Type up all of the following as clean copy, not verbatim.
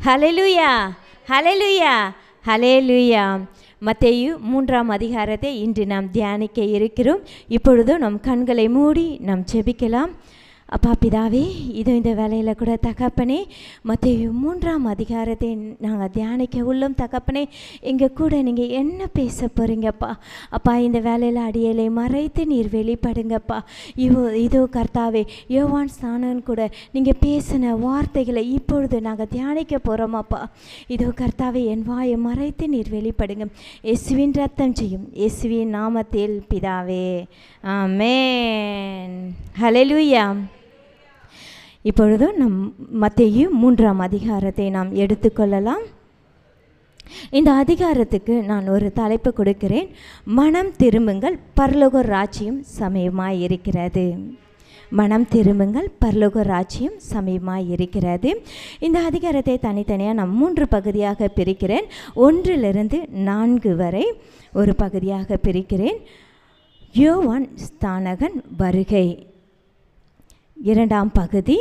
ஹல்லேலூயா, ஹல்லேலூயா, ஹல்லேலூயா. மத்தேயு 3ஆம் அதிகாரத்தை இன்று நாம் தியானிக்க இருக்கிறோம். இப்பொழுது நம் கண்களை மூடி நாம் ஜெபிக்கலாம். அப்பா பிதாவே, இது இந்த வேலையில் கூட தகப்பனே, மத்தேயு 3ஆம் அதிகாரத்தை நாங்கள் தியானிக்க உள்ளோம். தகப்பனே, எங்கள் கூட நீங்கள் என்ன பேச போகிறீங்கப்பா? அப்பா, இந்த வேலையில் அடியலை மறைத்து நீர் வெளிப்படுங்கப்பா. இதோ கர்த்தாவே, யோவான் ஸ்நானன் கூட நீங்கள் பேசின வார்த்தைகளை இப்பொழுது நாங்கள் தியானிக்க போகிறோமாப்பா. இதோ கர்த்தாவே, என் வாயை மறைத்து நீர் வெளிப்படுங்க. இயேசுவின் ரத்தம் செய்யும், இயேசுவின் நாமத்தில் பிதாவே, ஆமென். ஹல்லேலூயா. இப்பொழுது நம் மத்தேயு 3ஆம் அதிகாரத்தை நாம் எடுத்துக்கொள்ளலாம். இந்த அதிகாரத்துக்கு நான் ஒரு தலைப்பு கொடுக்கிறேன். மனம் திரும்புங்கள், பரலோக ராஜ்யம் சமயமாய் இருக்கிறது. மனம் திரும்புங்கள், பரலோக ராஜ்யம் சமயமாய் இருக்கிறது. இந்த அதிகாரத்தை தனித்தனியாக நான் 3 பகுதியாக பிரிக்கிறேன். 1லிருந்து 4 வரை ஒரு பகுதியாக பிரிக்கிறேன். யோவான் ஸ்நானகன் வருகை 2ஆம் பகுதி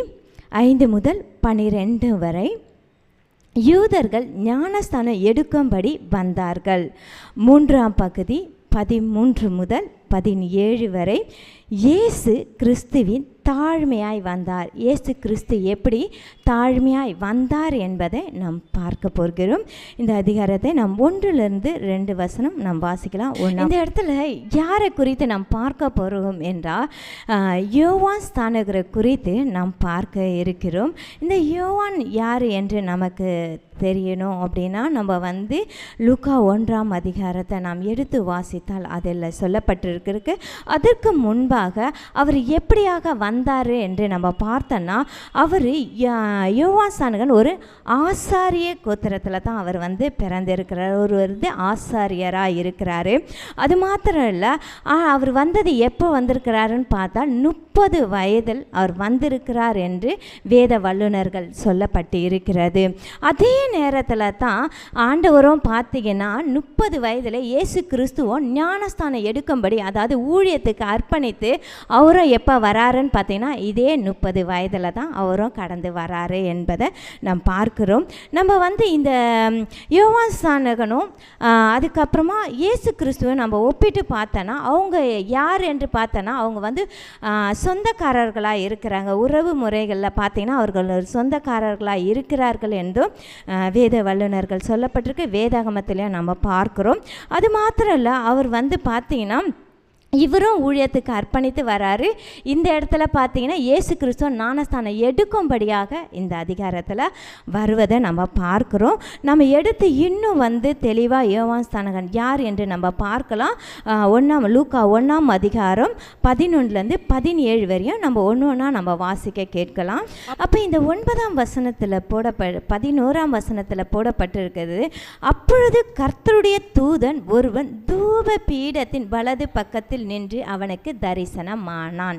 5 முதல் 12 வரை. யூதர்கள் ஞானஸ்தானம் எடுக்கும்படி வந்தார்கள் 3ஆம் பகுதி 13 முதல் 17 வரை. இயேசு கிறிஸ்துவின் தாழ்மையாய் வந்தார். இயேசு கிறிஸ்து எப்படி தாழ்மையாய் வந்தார் என்பதை நாம் பார்க்க போகிறோம். இந்த அதிகாரத்தை நாம் 1லிருந்து 2 வசனம் நாம் வாசிக்கலாம். இந்த இடத்துல யாரை குறித்து நாம் பார்க்க போகிறோம் என்றால், யோவான் ஸ்நானகரை குறித்து நாம் பார்க்க இருக்கிறோம். இந்த யோவான் யார் என்று நமக்கு தெரியணும் அப்படின்னா, நம்ம லூக்கா 1ஆம் அதிகாரத்தை நாம் எடுத்து வாசித்தால் அதில் சொல்லப்பட்டிருக்கு. அதற்கு முன்பாக அவர் எப்படியாக வந்தார் என்று நம்ம பார்த்தோன்னா, அவர் யோவான் ஸ்நானகன் ஒரு ஆசாரிய கோத்திரத்தில் தான் அவர் பிறந்திருக்கிறார். ஒரு ஆசாரியராக இருக்கிறார். அது மாத்திரம் இல்லை, அவர் வந்தது எப்போ வந்திருக்கிறாருன்னு பார்த்தால் 30 வயதில் அவர் வந்திருக்கிறார் என்று வேத வல்லுநர்கள் சொல்லப்பட்டு இருக்கிறது. அதே நேரத்தில் தான் ஆண்டவரும் பார்த்தீங்கன்னா 30 வயதில் இயேசு கிறிஸ்துவும் ஞானஸ்தானம் எடுக்கும்படி, அதாவது ஊழியத்துக்கு அர்ப்பணித்து அவரும் எப்போ வராருன்னு பார்த்தீங்கன்னா இதே 30 வயதில் தான் அவரும் கடந்து வராரு என்பதை நாம் பார்க்குறோம். நம்ம இந்த யோவான் ஸ்நானகனும் அதுக்கப்புறமா இயேசு கிறிஸ்துவை நம்ம ஒப்பிட்டு பார்த்தோன்னா, அவங்க யார் என்று பார்த்தோன்னா, அவங்க சொந்தக்காரர்களாக இருக்கிறாங்க. உறவு முறைகளில் பார்த்தீங்கன்னா அவர்கள் சொந்தக்காரர்களாக இருக்கிறார்கள் என்றும் வேத வல்லுநர்கள் சொல்லப்பட்டிருக்கு. வேதாகமத்திலையும் நம்ம பார்க்குறோம். அது மாத்திரம் இல்லை, அவர் பார்த்தீங்கன்னா இவரும் ஊழியத்துக்கு அர்ப்பணித்து வராரு. இந்த இடத்துல பார்த்தீங்கன்னா இயேசு கிறிஸ்துவ ஞானஸ்தானம் எடுக்கும்படியாக இந்த அதிகாரத்தில் வருவதை நம்ம பார்க்குறோம். நம்ம எடுத்து இன்னும் தெளிவாக யோவான் ஸ்நானகன் யார் என்று நம்ம பார்க்கலாம். லூக்கா 1ஆம் அதிகாரம் 11லேருந்து 17 வரையும் நம்ம ஒன்றா நம்ம வாசிக்க கேட்கலாம். அப்போ இந்த 9ஆம் வசனத்தில் 11ஆம் வசனத்தில் போடப்பட்டிருக்கிறது. அப்பொழுது கர்த்தருடைய தூதன் ஒருவன் தூப பீடத்தின் வலது பக்கத்தில் நின்று அவனுக்கு தரிசனமானான்.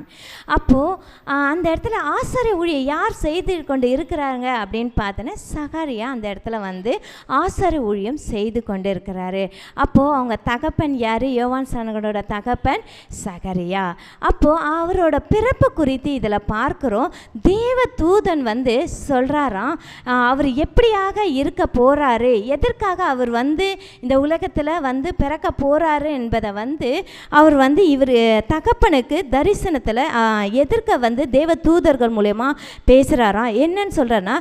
அப்போது அந்த இடத்துல ஆசாரிய ஊழியம் யார் செய்து கொண்டு இருக்கிறாங்க அப்படின்னு பார்த்தோன்னா, சகரியா அந்த இடத்துல ஆசாரிய ஊழியம் செய்து கொண்டு இருக்கிறாரு. அப்போது அவங்க தகப்பன் யார்? யோவான் ஸ்நானகனோட தகப்பன் சகரியா. அப்போது அவரோட பிறப்பு குறித்து இதில் பார்க்குறோம். தேவ தூதன் சொல்கிறாராம், அவர் எப்படியாக இருக்க போகிறாரு, எதற்காக அவர் இந்த உலகத்தில் பிறக்க போகிறாரு என்பதை அவர் இவர் தகப்பனுக்கு தரிசனத்தில் எதிர்க்க தேவ தூதர்கள் மூலமா பேசுகிறாராம். என்னன்னு சொல்கிறேன்னா,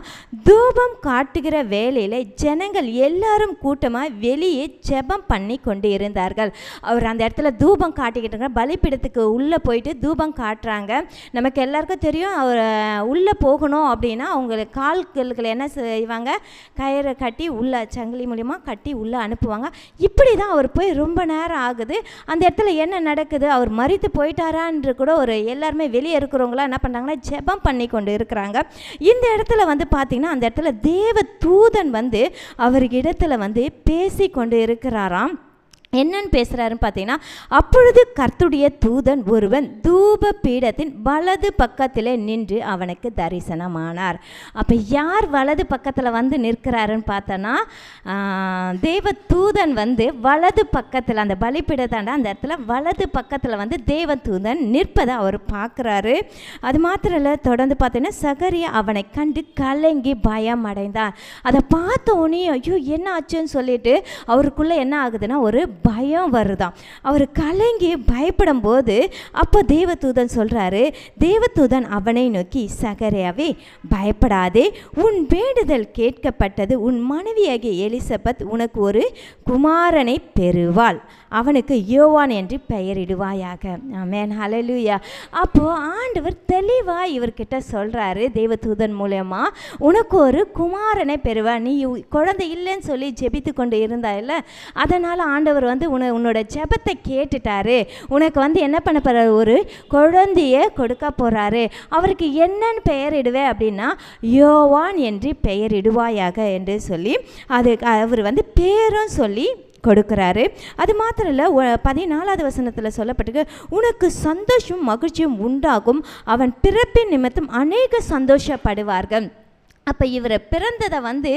தூபம் காட்டுகிற வேலையில் ஜனங்கள் எல்லாரும் கூட்டமாக வெளியே ஜெபம் பண்ணி கொண்டு இருந்தார்கள். அவர் அந்த இடத்துல தூபம் காட்டிக்கிட்டு பலிபீடத்துக்கு உள்ளே போயிட்டு தூபம் காட்டுறாங்க. நமக்கு எல்லாருக்கும் தெரியும், அவர் உள்ளே போகணும் அப்படின்னா அவங்களுக்கு கால்களை என்ன செய்வாங்க, கயிறை கட்டி உள்ள சங்கிலி மூலிமா கட்டி உள்ளே அனுப்புவாங்க. இப்படி தான் அவர் போய் ரொம்ப நேரம் ஆகுது. அந்த இடத்துல என்ன நடக்குது, அவர் மரித்து போயிட்டாரான்னு கூட ஒரு எல்லாருமே வெளியே இருக்கிறவங்களாம் என்ன பண்ணுறாங்கன்னா ஜெபம் பண்ணி கொண்டு இருக்கிறாங்க. இந்த இடத்துல பார்த்தீங்கன்னா அந்த இடத்துல தேவ தூதன் அவருக்கு இடத்துல பேசி கொண்டு இருக்கிறாராம். என்னன்னு பேசுகிறாருன்னு பார்த்தீங்கன்னா, அப்பொழுது கர்த்தருடைய தூதன் ஒருவன் தூப பீடத்தின் வலது பக்கத்தில் நின்று அவனுக்கு தரிசனமானார். அப்போ யார் வலது பக்கத்தில் வந்து நிற்கிறாருன்னு பார்த்தோன்னா, தேவ தூதன் வந்து வலது பக்கத்தில், அந்த பலிபீடத்தாண்ட அந்த இடத்துல வலது பக்கத்தில் வந்து தேவ தூதன் நிற்பதை அவர் பார்க்குறாரு. அது மாத்திரம் இல்லை, தொடர்ந்து பார்த்தீங்கன்னா சகரியா அவனை கண்டு கலங்கி பயம் அடைந்தார். அதை பார்த்த உடனே ஐயோ என்ன ஆச்சுன்னு சொல்லிட்டு அவருக்குள்ளே என்ன ஆகுதுன்னா ஒரு பயம் வருதான். அவர் கலங்கி பயப்படும் போது அப்போ தேவதூதன் சொல்கிறாரு, தேவதூதன் அவனை நோக்கி, சகரியாவே பயப்படாதே, உன் வேண்டுதல் கேட்கப்பட்டது, உன் மனைவியாகிய எலிசபெத் உனக்கு ஒரு குமாரனை பெறுவாள், அவனுக்கு யோவான் என்று பெயரிடுவாயாக. ஆமென், ஹல்லேலூயா. அப்போது ஆண்டவர் தெளிவாக இவர்கிட்ட சொல்கிறாரு தேவதூதன் மூலமா, உனக்கு ஒரு குமாரனை பெறுவான், நீ குழந்தை இல்லைன்னு சொல்லி ஜெபித்து கொண்டு இருந்தாயில்ல, அதனால் ஆண்டவர் வந்து உன்னோட ஜெபத்தை கேட்டுட்டாரு, உனக்கு வந்து என்ன பண்ண போகிறாரு, ஒரு குழந்தைய கொடுக்க போகிறாரு, அவருக்கு என்னன்னு பெயரிடுவே அப்படின்னா யோவான் என்று பெயரிடுவாயாக என்று சொல்லி அது அவர் வந்து பேரும் சொல்லி கொடுக்குறாரு. அது மாத்திரம் இல்லை, 14வது வசனத்தில் சொல்லப்பட்டிருக்கு, உனக்கு சந்தோஷம் மகிழ்ச்சியும் உண்டாகும், அவன் பிறப்பின் நிமித்தம் அநேக சந்தோஷப்படுவார்கள். அப்போ இவரை பிறந்ததை வந்து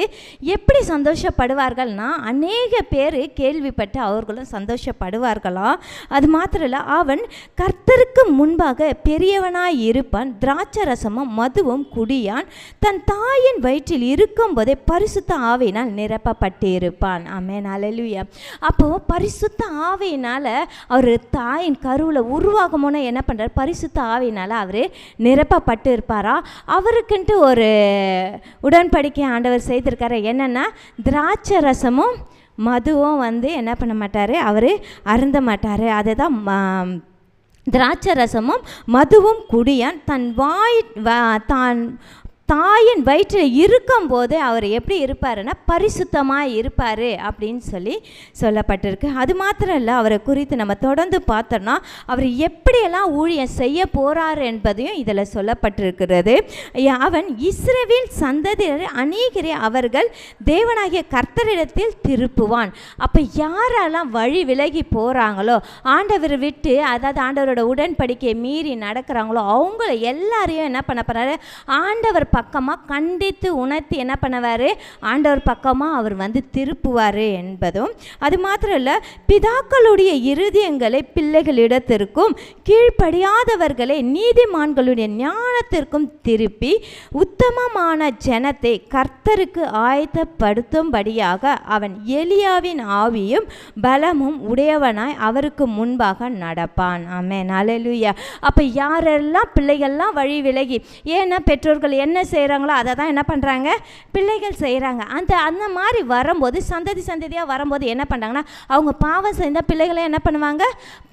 எப்படி சந்தோஷப்படுவார்கள்னா, அநேக பேர் கேள்விப்பட்டு அவர்களும் சந்தோஷப்படுவார்களாம். அது மாத்திரம் இல்லை, அவன் கர்த்தருக்கு முன்பாக பெரியவனாய் இருப்பான், திராட்சை ரசமும் மதுவும் குடியான், தன் தாயின் வயிற்றில் இருக்கும்போதே பரிசுத்த ஆவியினால் நிரப்பப்பட்டு இருப்பான். ஆமென், ஹல்லேலூயா. அப்போது பரிசுத்த ஆவியினால் அவர் தாயின் கருவில் உருவாகுமோன்னு என்ன பண்ணுறார், பரிசுத்த ஆவியினால் அவர் நிரப்பப்பட்டு இருப்பாரா. அவருக்குன்ட்டு ஒரு உடன்படிக்கை ஆண்டவர் செய்திருக்காரு, என்னென்னா திராட்சை ரசமும் மதுவும் வந்து என்ன பண்ண மாட்டார், அவர் அருந்த மாட்டார். அதுதான் திராட்சை ரசமும் மதுவும் குடியான், தன் தான் தாயின் வயிற்றில் இருக்கும்போது அவர் எப்படி இருப்பாருன்னா பரிசுத்தமாக இருப்பார் அப்படின்னு சொல்லப்பட்டிருக்கு. அது மாத்திரம் இல்லை, அவரை குறித்து நம்ம தொடர்ந்து பார்த்தோம்னா அவர் எப்படியெல்லாம் ஊழியம் செய்ய போகிறார் என்பதையும் இதில் சொல்லப்பட்டிருக்கிறது. அவன் இஸ்ரவேல் சந்ததியரை அநேகரை அவர்கள் தேவனாகிய கர்த்தரிடத்தில் திருப்புவான். அப்போ யாரெல்லாம் வழி விலகி போகிறாங்களோ, ஆண்டவர் விட்டு, அதாவது ஆண்டவரோட உடன்படிக்கையை மீறி நடக்கிறாங்களோ, அவங்கள எல்லாரையும் என்ன பண்ண போகிறாரு, ஆண்டவர் பக்கமாக கண்டித்து உணர்த்தி என்ன பண்ணுவார், ஆண்டவர் பக்கமாக அவர் வந்து திருப்புவார் என்பதும். அது மாத்திரம் இல்லை, பிதாக்களுடைய இருதயங்களை பிள்ளைகளிடத்திற்கும் கீழ்ப்படியாதவர்களை நீதிமான்களுடைய ஞானத்திற்கும் திருப்பி உத்தமமான ஜனத்தை கர்த்தருக்கு ஆயத்தப்படுத்தும்படியாக அவன் எலியாவின் ஆவியும் பலமும் உடையவனாய் அவருக்கு முன்பாக நடப்பான். ஆமென், ஹல்லேலூயா. அப்போ யாரெல்லாம் பிள்ளைகள்லாம் வழி விலகி, ஏன்னா பெற்றோர்கள் என்ன செய்கிறாங்களோ அதை தான் என்ன பண்ணுறாங்க, பிள்ளைகள் செய்கிறாங்க. அந்த மாதிரி வரும்போது சந்ததியாக வரும்போது என்ன பண்ணுறாங்கன்னா, அவங்க பாவம் செய்தால் பிள்ளைகளை என்ன பண்ணுவாங்க,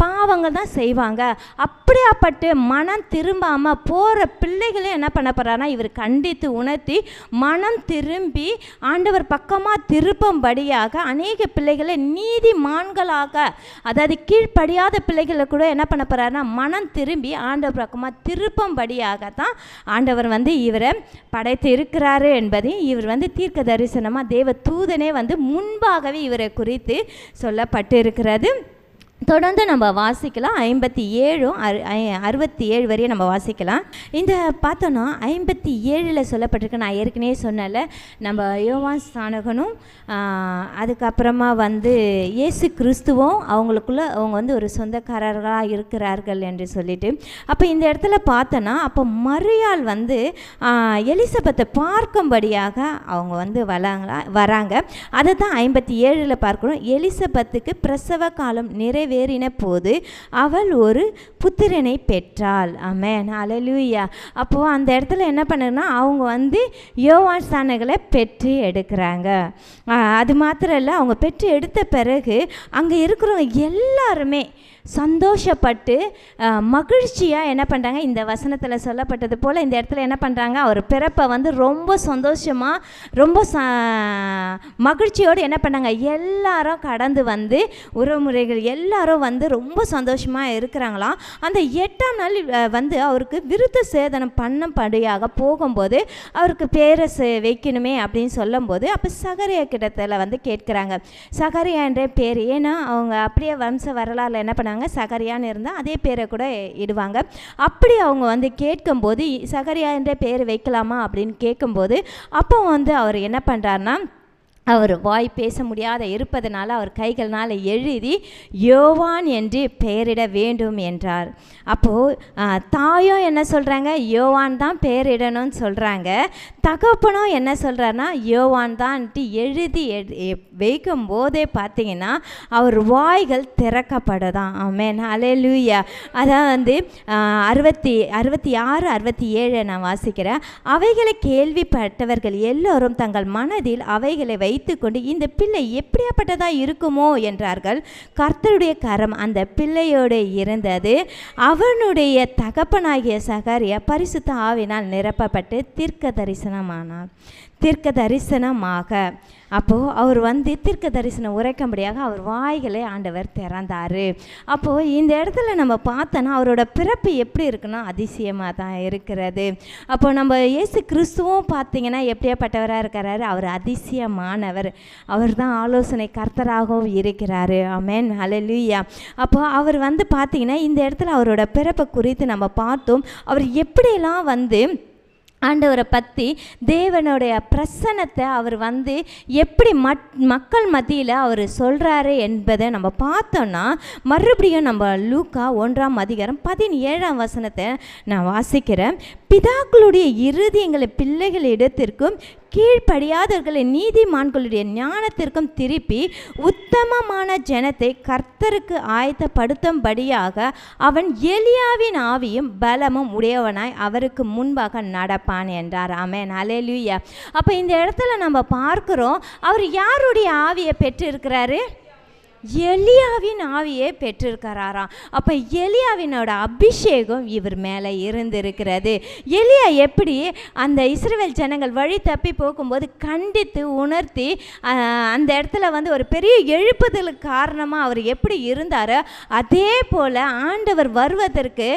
பாவங்கள் தான் செய்வாங்க. அப்படியாப்பட்டு மனம் திரும்பாமல் போகிற பிள்ளைகளே என்ன பண்ண போகிறாருன்னா, இவர் கண்டித்து உணர்த்தி மனம் திரும்பி ஆண்டவர் பக்கமாக திருப்பும்படியாக அநேக பிள்ளைகளை நீதிமான்களாக, அதாவது கீழ்ப்படியாத பிள்ளைகளை கூட என்ன பண்ண போகிறாருன்னா மனம் திரும்பி ஆண்டவர் பக்கமாக திருப்பும்படியாகத்தான் ஆண்டவர் வந்து இவரை படைத்து இருக்கிறாரு என்பதையும் இவர் வந்து தீர்க்க தரிசனமாக தேவ தூதனே வந்து முன்பாகவே இவரை குறித்து சொல்லப்பட்டு இருக்கிறது. தொடர்ந்து நம்ம வாசிக்கலாம். 57 67 வரையும் நம்ம வாசிக்கலாம். இந்த பார்த்தோன்னா 57 சொல்லப்பட்டிருக்கு. நான் ஏற்கனவே சொன்னல, நம்ம யோவான் ஸ்நானகனும் அதுக்கப்புறமா வந்து இயேசு கிறிஸ்துவும் அவங்களுக்குள்ள அவங்க வந்து ஒரு சொந்தக்காரர்களாக இருக்கிறார்கள் என்று சொல்லிட்டு, அப்போ இந்த இடத்துல பார்த்தோன்னா, அப்போ மரியாள் வந்து எலிசபெத்தை பார்க்கும்படியாக அவங்க வந்து வராங்க. அதை தான் 57 பார்க்கணும். எலிசபெத்துக்கு பிரசவ காலம் நிறைவேறின போது அவள் ஒரு புத்திரனை பெற்றாள். ஆமென், ஹல்லேலூயா. அப்போது அந்த இடத்துல என்ன பண்ணுன்னா, அவங்க வந்து யோவான் ஸ்நானகளை பெற்று எடுக்கிறாங்க. அது மாத்திரம் இல்லை, அவங்க பெற்று எடுத்த பிறகு அங்கே இருக்கிறவங்க எல்லாருமே சந்தோஷப்பட்டு மகிழ்ச்சியாக என்ன பண்ணுறாங்க, இந்த வசனத்தில் சொல்லப்பட்டது போல் இந்த இடத்துல என்ன பண்ணுறாங்க, அவர் பிறப்பை வந்து ரொம்ப சந்தோஷமாக ரொம்ப மகிழ்ச்சியோடு என்ன பண்ணாங்க, எல்லாரும் கடந்து வந்து உறவுமுறைகள் எல்லாரும் எல்லாரும் வந்து ரொம்ப சந்தோஷமாக இருக்கிறாங்களாம். அந்த 8ஆம் நாள் வந்து அவருக்கு விருத்த சேதனம் பண்ணும்படியாக போகும்போது அவருக்கு பேரை வைக்கணுமே அப்படின்னு சொல்லும்போது அப்போ சகரியா கிட்டத்தில் வந்து கேட்குறாங்க. சகரியா என்ற பேர், ஏன்னா அவங்க அப்படியே வம்ச வரலாறு என்ன பண்ணாங்க, சகரியான்னு இருந்தால் அதே பேரை கூட இடுவாங்க. அப்படி அவங்க வந்து கேட்கும்போது சகரியா என்ற பேர் வைக்கலாமா அப்படின்னு கேட்கும்போது அப்போ வந்து அவர் என்ன பண்ணுறாருன்னா, அவர் வாய் பேச முடியாத இருப்பதனால அவர் கைகள்னால் எழுதி யோவான் என்று பெயரிட வேண்டும் என்றார். அப்போது தாயும் என்ன சொல்கிறாங்க, யோவான் தான் பெயரிடணும்னு சொல்கிறாங்க. தகப்பனும் என்ன சொல்கிறாருன்னா, யோவான் தான்ட்டு எழுதி வைக்கும் போதே பார்த்தீங்கன்னா அவர் வாய்கள் திறக்கப்படுதான். ஆமென், ஹல்லேலூயா. அதான் வந்து 66 67 நான் வாசிக்கிறேன். அவைகளை கேள்விப்பட்டவர்கள் எல்லோரும் தங்கள் மனதில் அவைகளை வைத்துக்கொண்டு இந்த பிள்ளை எப்படியாப்பட்டதாக இருக்குமோ என்றார்கள். கர்த்தருடைய கரம் அந்த பிள்ளையோடு இருந்தது. அவனுடைய தகப்பனாகிய சகரியா பரிசுத்த ஆவியினால் நிரப்பப்பட்டு தீர்க்க தரிசனமாக அப்போது அவர் வந்து தீர்க்க தரிசனம் உரைக்கும்படியாக அவர் வாய்களை ஆண்டவர் திறந்தார். அப்போது இந்த இடத்துல நம்ம பார்த்தோன்னா அவரோட பிறப்பு எப்படி இருக்குன்னா அதிசயமாக தான் இருக்கிறது. அப்போது நம்ம இயேசு கிறிஸ்துவும் பார்த்திங்கன்னா எப்படியாப்பட்டவராக இருக்கிறாரு, அவர் அதிசயமானவர். அவர் தான் ஆலோசனை கர்த்தராகவும் இருக்கிறாரு. ஆமென், ஹல்லேலூயா. அப்போது அவர் வந்து பார்த்திங்கன்னா இந்த இடத்துல அவரோட பிறப்பை குறித்து நம்ம பார்த்தோம். அவர் எப்படியெல்லாம் வந்து ஆண்டவரை பற்றி தேவனுடைய பிரசன்னத்தை அவர் வந்து எப்படி மக்கள் மத்தியில் அவர் சொல்கிறாரு என்பதை நம்ம பார்த்தோன்னா, மறுபடியும் நம்ம லூக்கா 1ஆம் அதிகாரம் 17ஆம் வசனத்தை நான் வாசிக்கிறேன். பிதாக்களுடைய இருதயங்களை பிள்ளைகளிடத்திற்கும் கீழ்ப்படியாதவர்களை நீதிமான்களுடைய ஞானத்திற்கும் திருப்பி உத்தமமான ஜனத்தை கர்த்தருக்கு ஆயத்தப்படுத்தும்படியாக அவன் எலியாவின் ஆவியும் பலமும் உடையவனாய் அவருக்கு முன்பாக நடப்பான் என்றார். ஆமென், ஹல்லேலூயா. அப்போ இந்த இடத்துல நம்ம பார்க்குறோம், அவர் யாருடைய ஆவியை பெற்றிருக்கிறாரு, எலியாவின் ஆவியை பெற்றிருக்கிறாராம். அப்போ எலியாவினோட அபிஷேகம் இவர் மேலே இருந்திருக்கிறது. எலியா எப்படி அந்த இஸ்ரவேல் ஜனங்கள் வழி தப்பி போகும்போது கண்டித்து உணர்த்தி அந்த இடத்துல வந்து ஒரு பெரிய எழுப்புதலுக்கு காரணமாக அவர் எப்படி இருந்தாரோ, அதே போல் ஆண்டவர் வருவதற்கு,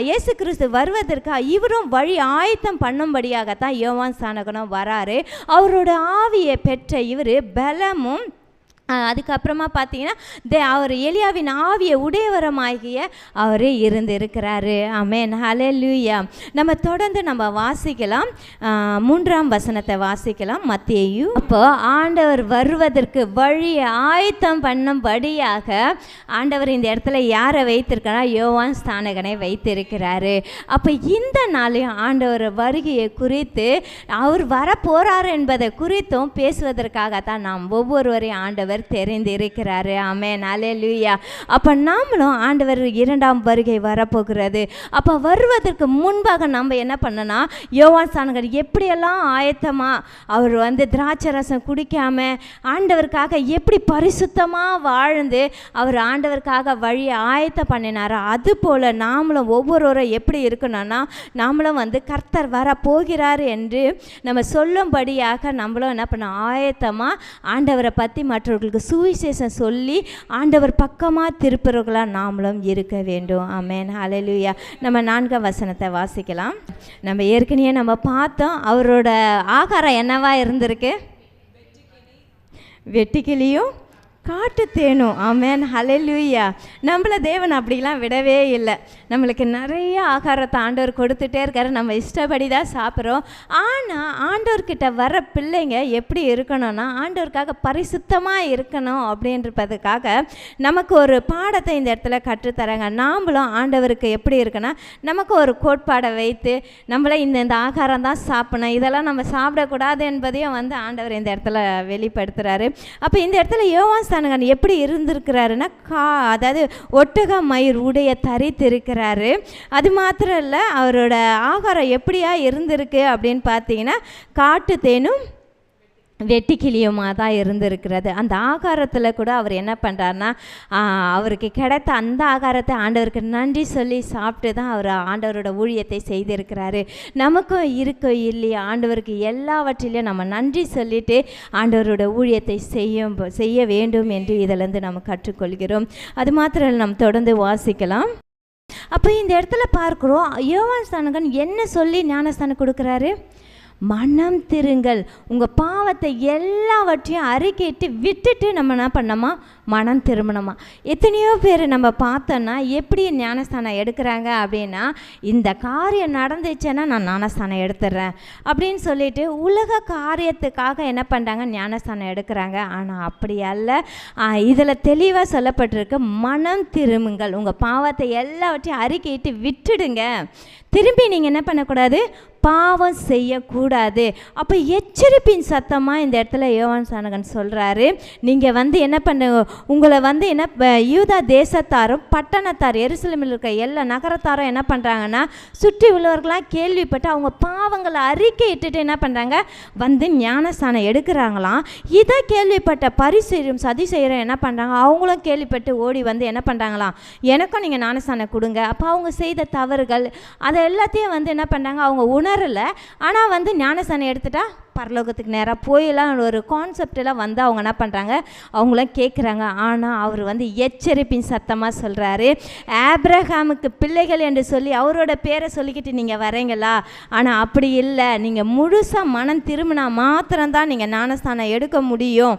இயேசு கிறிஸ்து வருவதற்கு இவரும் வழி ஆயத்தம் பண்ணும்படியாகத்தான் யோவான் ஸ்நானகனும் வராரு. அவரோட ஆவியை பெற்ற இவர் பலமும் அதுக்கப்புறமா பார்த்தீங்கன்னா அவர் எலியாவின் ஆவியை உடையவரமாகிய அவரே இருக்கிறாரு. ஆமென், ஹல்லேலூயா. நம்ம தொடர்ந்து நம்ம வாசிக்கலாம். 3ஆம் வசனத்தை வாசிக்கலாம், மத்தேயு. அப்போ ஆண்டவர் வருவதற்கு வழியை ஆயத்தம் பண்ணும்படியாக ஆண்டவர் இந்த இடத்துல யாரை வைத்திருக்கிறா, யோவான் ஸ்நானகனை வைத்திருக்கிறாரு. அப்போ இந்த நாளையும் ஆண்டவர் வருகையை குறித்து அவர் வரப்போறார் என்பதை குறித்தும் பேசுவதற்காகத்தான் நாம் ஒவ்வொருவரையும் ஆண்டவர் தெரிந்திருக்கிறாரு. ஆமென், ஹல்லேலூயா. அப்போ நாமளும் ஆண்டவர் 2ஆம் வருகை வரப்போகிறது. அப்போ வருவதற்கு முன்பாக நம்ம என்ன பண்ணனா, யோவான் ஸ்நானகர் எப்படியெல்லாம் ஆயத்தமாக அவர் வந்து திராட்சை ரசம் குடிக்காமல் ஆண்டவருக்காக எப்படி பரிசுத்தமாக வாழ்ந்து அவர் ஆண்டவருக்காக வழியை ஆயத்தம் பண்ணினாரோ, அதுபோல் நாமளும் ஒவ்வொருவரும் எப்படி இருக்கணும்னா, நாமளும் வந்து கர்த்தர் வர போகிறார் என்று நம்ம சொல்லும்படியாக நம்மளும் என்ன பண்ணோம், ஆயத்தமாக ஆண்டவரை பற்றி மற்றவர்களுக்கு சுவிசேஷம் சொல்லி ஆண்டவர் பக்கமாக திருப்பவர்களாக நாமளும் இருக்க வேண்டும். ஆமென், ஹல்லேலூயா. நம்ம 4ஆம் வசனத்தை வாசிக்கலாம். நம்ம ஏற்கனவே நம்ம பார்த்தோம், அவரோட ஆகாரம் என்னவா இருந்திருக்கு, வெட்டுக்கிளியும் காட்டு தேனும். ஆமென், ஹல்லேலூயா. நம்மளை தேவன் அப்படிலாம் விடவே இல்லை. நம்மளுக்கு நிறைய ஆகாரத்தை ஆண்டவர் கொடுத்துட்டே இருக்காரு. நம்ம இஷ்டப்படி தான் சாப்பிட்றோம். ஆனால் ஆண்டவர்கிட்ட வர பிள்ளைங்க எப்படி இருக்கணும்னா, ஆண்டவருக்காக பரிசுத்தமாக இருக்கணும் அப்படின்றதுக்காக நமக்கு ஒரு பாடத்தை இந்த இடத்துல கற்றுத்தராங்க. நாம்ளும் ஆண்டவருக்கு எப்படி இருக்குன்னா, நமக்கு ஒரு கோட்பாடை வைத்து நம்மளை இந்த ஆகாரம் தான் சாப்பிடணும், இதெல்லாம் நம்ம சாப்பிடக்கூடாது என்பதையும் வந்து ஆண்டவர் இந்த இடத்துல வெளிப்படுத்துகிறாரு. அப்போ இந்த இடத்துல யோவான் ஸ்நானகன் எப்படி இருந்திருக்கிறாருன்னா, அதாவது ஒட்டக மயிர் உடைய தரித்திருக்கிறாரு. அது மாத்திரம் இல்லை, அவரோட ஆகாரம் எப்படியா இருந்திருக்கு அப்படின்னு பார்த்தீங்கன்னா, காட்டு தேனும் வெட்டிக்கிளியுமாக தான் இருந்திருக்கிறது. அந்த ஆகாரத்தில் கூட அவர் என்ன பண்ணுறாருனா, அவருக்கு கிடைத்த அந்த ஆகாரத்தை ஆண்டவருக்கு நன்றி சொல்லி சாப்பிட்டு தான் அவர் ஆண்டவரோட ஊழியத்தை செய்திருக்கிறாரு. நமக்கும் இருக்கோ இல்லையா, ஆண்டவருக்கு எல்லாவற்றிலையும் நம்ம நன்றி சொல்லிட்டு ஆண்டவரோட ஊழியத்தை செய்ய வேண்டும் என்று இதிலேருந்து நம்ம கற்றுக்கொள்கிறோம். அது மாத்திரம் நம்ம தொடர்ந்து வாசிக்கலாம். அப்போ இந்த இடத்துல பார்க்குறோம், யோவான் ஸ்நானகன் என்ன சொல்லி ஞானஸ்தானம் கொடுக்குறாரு? மனம் திருங்கள், உங்கள் பாவத்தை எல்லாவற்றையும் அறிக்கையிட்டு விட்டுட்டு நம்ம என்ன பண்ணோமா, மனம் திரும்பணுமா. எத்தனையோ பேர் நம்ம பார்த்தோன்னா எப்படி ஞானஸ்தானம் எடுக்கிறாங்க அப்படின்னா, இந்த காரியம் நடந்துச்சுன்னா நான் ஞானஸ்தானம் எடுத்துடுறேன் அப்படின்னு சொல்லிட்டு உலக காரியத்துக்காக என்ன பண்ணுறாங்க, ஞானஸ்தானம் எடுக்கிறாங்க. ஆனால் அப்படி அல்ல. இதில் தெளிவாக சொல்லப்பட்டிருக்கு, மனம் திரும்புங்கள், உங்கள் பாவத்தை எல்லாவற்றையும் அறிக்கையிட்டு விட்டுடுங்க. திரும்பி நீங்கள் என்ன பண்ணக்கூடாது, பாவம் செய்யக்கூடாது. அப்போ எச்சரிப்பின் சத்தமாக இந்த இடத்துல யோவான் ஸ்நானகன் சொல்கிறாரு, நீங்கள் என்ன பண்ணுங்க, உங்களை என்ன யூதா தேசத்தாரும் பட்டணத்தார் எருசலேமில் இருக்க எல்லா நகரத்தாரும் என்ன பண்ணுறாங்கன்னா, சுற்றி உள்ளவர்களாம் கேள்விப்பட்டு அவங்க பாவங்களை அறிக்கையிட்டுட்டு என்ன பண்ணுறாங்க, ஞானஸ்தானம் எடுக்கிறாங்களாம். இதை கேள்விப்பட்ட பரிசேயரும் சதுசேயரும் என்ன பண்ணுறாங்க, அவங்களும் கேள்விப்பட்டு ஓடி என்ன பண்ணுறாங்களாம், எனக்கும் நீங்கள் ஞானஸ்தானம் கொடுங்க. அப்போ அவங்க செய்த தவறுகள் அதை எல்லாத்தையும் என்ன பண்ணுறாங்க, அவங்க உணரலை. ஆனால் ஞானஸ்தானம் எடுத்துட்டா பரலோகத்துக்கு நேராக போயிடலாம் ஒரு கான்செப்டெல்லாம் அவங்க என்ன பண்ணுறாங்க, அவங்களாம் கேட்குறாங்க. ஆனால் அவர் எச்சரிப்பின் சத்தமாக சொல்கிறாரு, ஆபிரகாமுக்கு பிள்ளைகள் என்று சொல்லி அவரோட பேரை சொல்லிக்கிட்டு நீங்கள் வரீங்களா? ஆனால் அப்படி இல்லை, நீங்கள் முழுசாக மனம் திரும்பினா மாத்திரம்தான் நீங்கள் ஞானஸ்தானம் எடுக்க முடியும்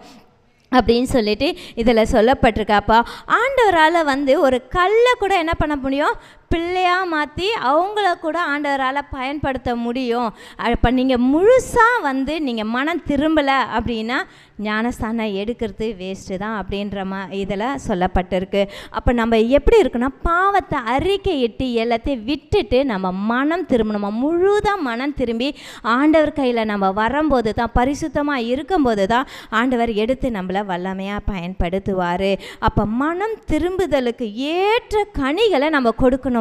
அப்படின்னு சொல்லிட்டு இதில் சொல்லப்பட்டிருக்காப்பா. ஆண்டவரால் ஒரு கல்லை கூட என்ன பண்ண முடியும், பிள்ளையாக மாற்றி அவங்கள கூட ஆண்டவரால் பயன்படுத்த முடியும். அப்போ நீங்கள் முழுசாக நீங்கள் மனம் திரும்பலை அப்படின்னா ஞானஸ்தானம் எடுக்கிறது வேஸ்ட்டு தான் அப்படின்ற இதில் சொல்லப்பட்டிருக்கு. அப்போ நம்ம எப்படி இருக்குன்னா, பாவத்தை அறிக்கையிட்டு எல்லாத்தையும் விட்டுட்டு நம்ம மனம் திரும்பணுமா, முழுதாக மனம் திரும்பி ஆண்டவர் கையில் நம்ம வரும்போது தான், பரிசுத்தமாக இருக்கும்போது தான் ஆண்டவர் எடுத்து நம்மளை வல்லமையாக பயன்படுத்துவார். அப்போ மனம் திரும்புதலுக்கு ஏற்ற கனிகளை நம்ம கொடுக்கணும்.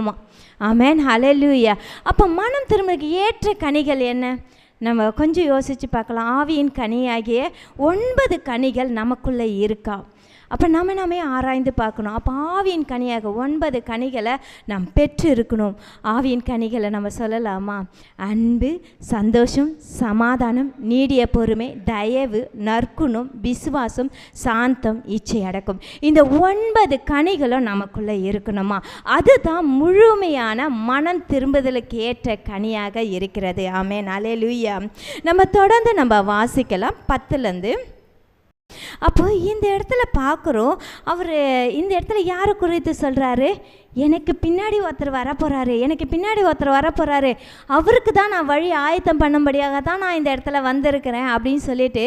ஆமென், ஹல்லேலூயா. அப்போ மனம் திரும்புறதுக்கு ஏற்ற கனிகள் என்ன? நம்ம கொஞ்சம் யோசித்து பார்க்கலாம். ஆவியின் கனியாகிய 9 கனிகள் நமக்குள்ளே இருக்கா? அப்போ நாமே ஆராய்ந்து பார்க்கணும். அப்போ ஆவியின் கனியாக 9 கனிகளை நாம் பெற்று இருக்கணும். ஆவியின் கனிகளை நம்ம சொல்லலாமா? அன்பு, சந்தோஷம், சமாதானம், நீடிய பொறுமை, தயவு, நற்குணம், விசுவாசம், சாந்தம், இச்சை அடக்கம். இந்த 9 கனிகளும் நமக்குள்ளே இருக்கணுமா? அதுதான் முழுமையான மனம் திரும்புதலுக்கு ஏற்ற கனியாக இருக்கிறது. ஆமென், அல்லேலூயா. நம்ம தொடர்ந்து நம்ம வாசிக்கலாம் 10லேருந்து. அப்போ இந்த இடத்துல பார்க்குறோம், அவர் இந்த இடத்துல யாரை குறித்து சொல்கிறாரு? எனக்கு பின்னாடி ஒருத்தர் வரப்போகிறாரு, எனக்கு பின்னாடி ஒருத்தர் வரப்போகிறாரு, அவருக்கு தான் நான் வழி ஆயத்தம் பண்ணும்படியாக தான் நான் இந்த இடத்துல வந்திருக்கிறேன் அப்படின்னு சொல்லிட்டு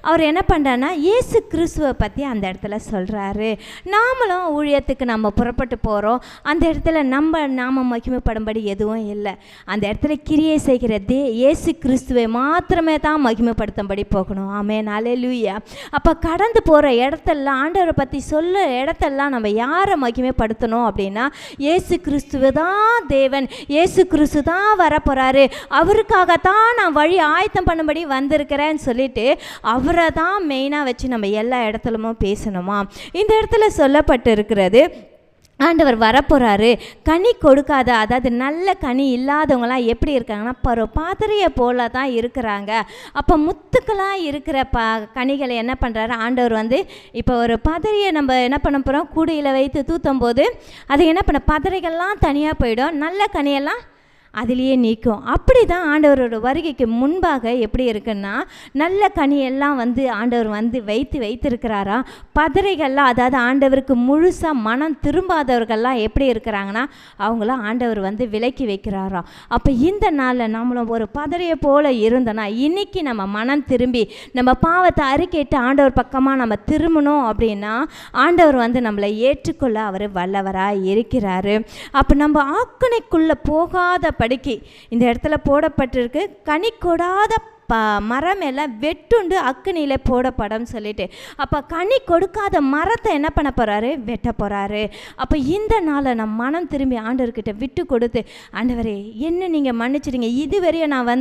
அவர் என்ன பண்ணுறாருன்னா, இயேசு கிறிஸ்துவை பற்றி அந்த இடத்துல சொல்கிறாரு. நாமளும் ஊழியத்துக்கு நம்ம புறப்பட்டு போகிறோம். அந்த இடத்துல நாம மகிமைப்படும்படி எதுவும் இல்லை. அந்த இடத்துல கிரியை செய்கிற இயேசு கிறிஸ்துவை மாத்திரமே தான் மகிமைப்படுத்தும்படி போகணும். ஆமென், அல்லேலூயா. அப்போ கடந்து போகிற இடத்தெல்லாம், ஆண்டவரை பற்றி சொல்ல இடத்தெல்லாம் நம்ம யாரை மகிமைப்படுத்தணும் அப்படின்னா, இயேசு கிறிஸ்துவ தான் தேவன், இயேசு கிறிஸ்து தான் வரப்போகிறாரு, அவருக்காகத்தான் நான் வழி ஆயத்தம் பண்ணும்படி வந்திருக்கிறேன்னு சொல்லிட்டு அவரை தான் மெயினாக வச்சு நம்ம எல்லா இடத்துலமும் பேசணுமா. இந்த இடத்துல சொல்லப்பட்டு இருக்கிறது, ஆண்டவர் வரப்போகிறாரு. கனி கொடுக்காத, அதாவது நல்ல கனி இல்லாதவங்களாம் எப்படி இருக்காங்கன்னா, பாதிரியை போல தான் இருக்கிறாங்க. அப்போ முத்துக்களாக இருக்கிற கனிகளை என்ன பண்ணுறாரு ஆண்டவர் இப்போ ஒரு பதறியை நம்ம என்ன பண்ண போகிறோம், கூடையில் வைத்து தூத்தும் போது அது என்ன பண்ண, பதறைகள்லாம் தனியாக போயிடும், நல்ல கனியெல்லாம் அதிலேயே நீக்கும். அப்படி தான் ஆண்டவரோட வருகைக்கு முன்பாக எப்படி இருக்குன்னா, நல்ல கனியெல்லாம் ஆண்டவர் வைத்திருக்கிறாரா. பதறைகள்லாம், அதாவது ஆண்டவருக்கு முழுசாக மனம் திரும்பாதவர்கள்லாம் எப்படி இருக்கிறாங்கன்னா, அவங்களாம் ஆண்டவர் விலக்கி வைக்கிறாரா. அப்போ இந்த நாளில் நம்மளும் ஒரு பதறையை போல் இருந்தோன்னா, இன்றைக்கி நம்ம மனம் திரும்பி நம்ம பாவத்தை அறிக்கையிட்டு ஆண்டவர் பக்கமாக நம்ம திரும்பணும் அப்படின்னா, ஆண்டவர் நம்மளை ஏற்றுக்கொள்ள அவர் வல்லவராக இருக்கிறாரு. அப்போ நம்ம ஆக்கணைக்குள்ளே போகாத படிக்கு இந்த இடத்துல போடப்பட்டிருக்கு, கனி கொடாத மரம் எல்லாம் வெட்டுண்டு அக்கினியில் போடப்படும் சொல்லிட்டு. அப்போ கனி கொடுக்காத மரத்தை என்ன பண்ண போகிறாரு? வெட்ட போகிறாரு. அப்போ இந்த நாளை நான் மனம் திரும்பி ஆண்டவர்கிட்ட விட்டு கொடுத்து, ஆண்டவரே என்ன நீங்கள் மன்னிச்சிடுங்க, இதுவரையும் நான்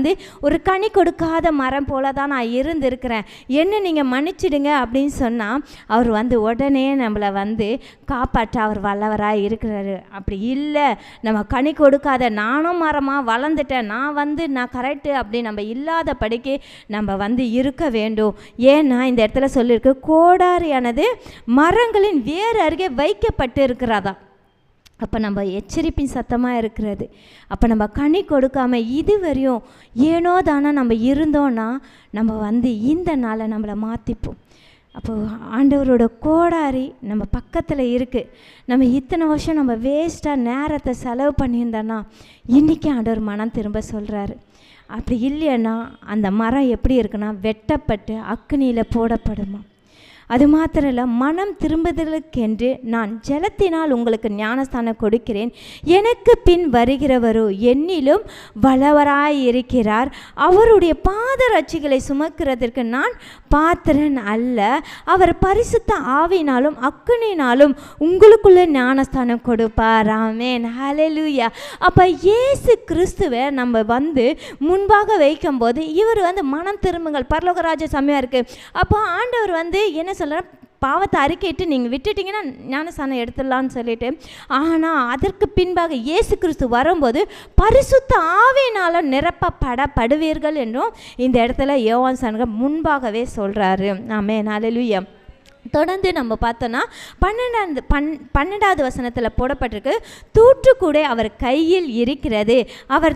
ஒரு கனி கொடுக்காத மரம் போல தான் நான் இருந்திருக்கிறேன், என்ன நீங்கள் மன்னிச்சிடுங்க அப்படின்னு சொன்னால் அவர் உடனே நம்மளை காப்பாற்ற அவர் வல்லவராக இருக்கிறாரு. அப்படி இல்லை, நம்ம கனி கொடுக்காத நானும் மரமாக வளர்ந்துட்டேன், நான் கரெக்டு அப்படி நம்ம இல்லாத படிக்கு நம்ம இருக்க வேண்டும். ஏன்னா இந்த இடத்துல சொல்லியிருக்கு, கோடாரியானது மரங்களின் வேறு அருகே வைக்கப்பட்டு இருக்கிறதா. அப்போ நம்ம எச்சரிப்பின் சத்தமாக இருக்கிறது. அப்போ நம்ம கனி கொடுக்காமல் இதுவரையும் ஏனோ தானே நம்ம இருந்தோன்னா நம்ம இந்த நாளை நம்மளை மாற்றிப்போம். அப்போது ஆண்டவரோட கோடாரி நம்ம பக்கத்தில் இருக்குது. நம்ம இத்தனை வருஷம் நம்ம வேஸ்ட்டாக நேரத்தை செலவு பண்ணியிருந்தோன்னா இன்றைக்கி ஆண்டவர் மனம் திரும்ப சொல்கிறாரு. அப்படி இல்லைன்னா அந்த மரம் எப்படி இருக்குன்னா வெட்டப்பட்டு அக்கினியில் போடப்படுமா. அது மாத்திரம் இல்லை, மனம் திரும்புதலுக்கென்று நான் ஜலத்தினால் உங்களுக்கு ஞானஸ்தானம் கொடுக்கிறேன், எனக்கு பின் வருகிறவரோ என்னிலும் வல்லவராயிருக்கிறார், அவருடைய பாதரட்சிகளை சுமக்கிறதற்கு நான் பாத்திரன் அல்ல, அவர் பரிசுத்த ஆவினாலும் அக்கினினாலும் உங்களுக்குள்ள ஞானஸ்தானம் கொடுப்பார். ஆமென், ஹல்லேலூயா. அப்போ இயேசு கிறிஸ்துவை நம்ம முன்பாக வைக்கும்போது இவர் மனம் திரும்புங்கள், பரலோகராஜ சமயம் இருக்குது. அப்போ ஆண்டவர் என்ன சொல்கிற, பாவத்தை அறிக்கையிட்டு நீங்கள் விட்டுட்டிங்கன்னா ஞானஸ்தானம் எடுத்துடலான்னு சொல்லிட்டு, ஆனால் அதற்கு பின்பாக இயேசு கிறிஸ்து வரும்போது பரிசுத்த ஆவியினால் நிரப்பப்படுவீர்கள் என்றும் இந்த இடத்துல யோவான் ஸ்நானகர் முன்பாகவே சொல்கிறாரு. ஆமென், ஹல்லேலூயா. தொடர்ந்து நம்ம பார்த்தோன்னா 12வது வசனத்தில் போடப்பட்டிருக்கு, தூற்றுக்கூடை அவர் கையில் இருக்கிறது, அவர்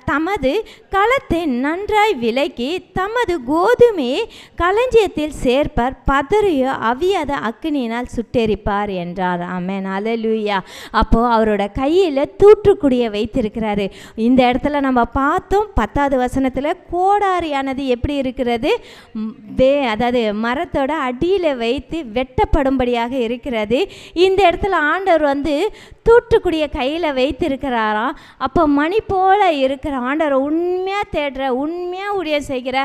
தமது களத்தை நன்றாய் விலக்கி தமது கோதுமையை களஞ்சியத்தில் சேர்ப்பார், பதறியோ அவியாத அக்கினியினால் சுட்டெரிப்பார் என்றார். ஆமென், ஹல்லேலூயா. அப்போது அவரோட கையில் தூற்றுக்குடியை வைத்திருக்கிறாரு. இந்த இடத்துல நம்ம பார்த்தோம் 10வது வசனத்தில் கோடாரியானது எப்படி இருக்கிறது, அதாவது மரத்தோட அடியில் வைத்து வெட்டப்படும்படியாக இருக்கிறது. இந்த இடத்துல ஆண்டவர் தூற்றுக்குடிய கையில் வைத்திருக்கிறாராம். அப்போ மணி போல இருக்கிற ஆண்டவர் உண்மையாக தேடுற, உண்மையாக ஊழியம் செய்கிற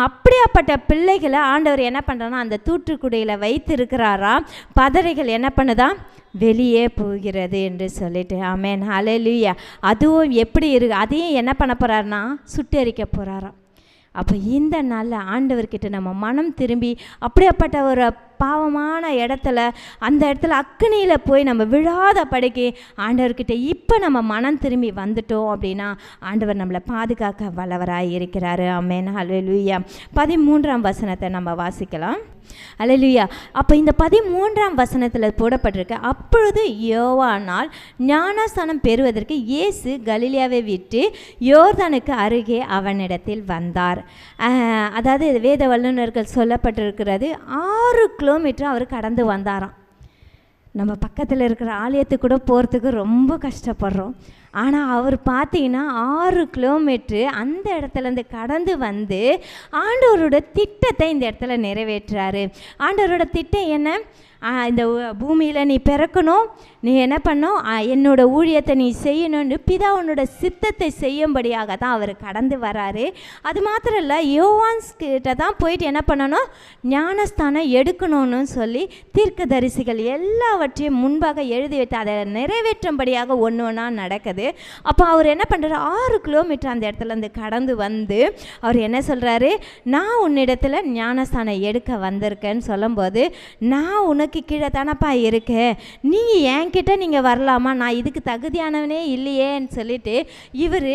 அப்படியாப்பட்ட பிள்ளைகளை ஆண்டவர் என்ன பண்ணுறான்னா அந்த தூற்றுக்குடியில் வைத்திருக்கிறாராம். பதறைகள் என்ன பண்ணுதான், வெளியே போகிறது என்று சொல்லிட்டு. ஆமென், ஹல்லேலூயா. அதுவும் எப்படி அதையும் என்ன பண்ண போகிறாருன்னா சுட்டெரிக்க போகிறாராம். அப்போ இந்த நாளில் ஆண்டவர்கிட்ட நம்ம மனம் திரும்பி அப்படியாப்பட்ட ஒரு பாவமான இடத்துல அந்த இடத்துல அக்கினியில் போய் நம்ம விழாத படிக்கு ஆண்டவர்கிட்ட இப்போ நம்ம மனம் திரும்பி வந்துட்டோம் அப்படின்னா ஆண்டவர் நம்மளை பாதுகாக்க வல்லவராய் இருக்கிறாரு. ஆமென், ஹல்லேலூயா. 13ஆம் வசனத்தை நம்ம வாசிக்கலாம். ஹல்லேலூயா. அப்போ இந்த 13ஆம் வசனத்தில் போடப்பட்டிருக்கு, அப்பொழுது யோவானால் ஞானஸ்நானம் பெறுவதற்கு இயேசு கலிலேயாவை விட்டு யோர்தானுக்கு அருகே அவனிடத்தில் வந்தார். அதாவது வேத வல்லுநர்கள் சொல்லப்பட்டிருக்கிறது 6 கிலோமீட்டர் அவர் கடந்து வந்தாராம். நம்ம பக்கத்தில் இருக்கிற ஆலயத்துக்கு கூட போகிறதுக்கு ரொம்ப கஷ்டப்படுறோம். ஆனால் அவர் பார்த்தீங்கன்னா 6 கிலோமீட்ரு அந்த இடத்துலேருந்து கடந்து ஆண்டவரோட திட்டத்தை இந்த இடத்துல நிறைவேற்றுறாரு. ஆண்டவரோட திட்டம் என்ன, இந்த பூமியில் நீ பிறக்கணும், நீ என்ன பண்ணணும், என்னோட ஊழியத்தை நீ செய்யணும்னு பிதா உன்னோட சித்தத்தை செய்யும்படியாக தான் அவர் கடந்து வராரு. அது மாத்திரம் இல்லை, யோவான்ஸ்கிட்ட தான் போயிட்டு என்ன பண்ணணும், ஞானஸ்தானம் எடுக்கணும்னு சொல்லி தீர்க்கதரிசிகள் எல்லாவற்றையும் முன்பாக எழுதி வைத்து அதை நிறைவேற்றும்படியாக ஒன்று ஒன்றா நடக்குது. அப்போ அவர் என்ன பண்ணுறாரு, 6 கிலோமீட்டர் அந்த இடத்துலேருந்து கடந்து அவர் என்ன சொல்கிறாரு, நான் உன்னிடத்தில் ஞானஸ்தானம் எடுக்க வந்திருக்கேன்னு சொல்லும்போது, நான் உனக்கு கீழே தானப்பா இருக்கேன், நீங்கள் என்கிட்ட நீங்கள் வரலாமா, நான் இதுக்கு தகுதியானவனே இல்லையேன்னு சொல்லிட்டு இவர்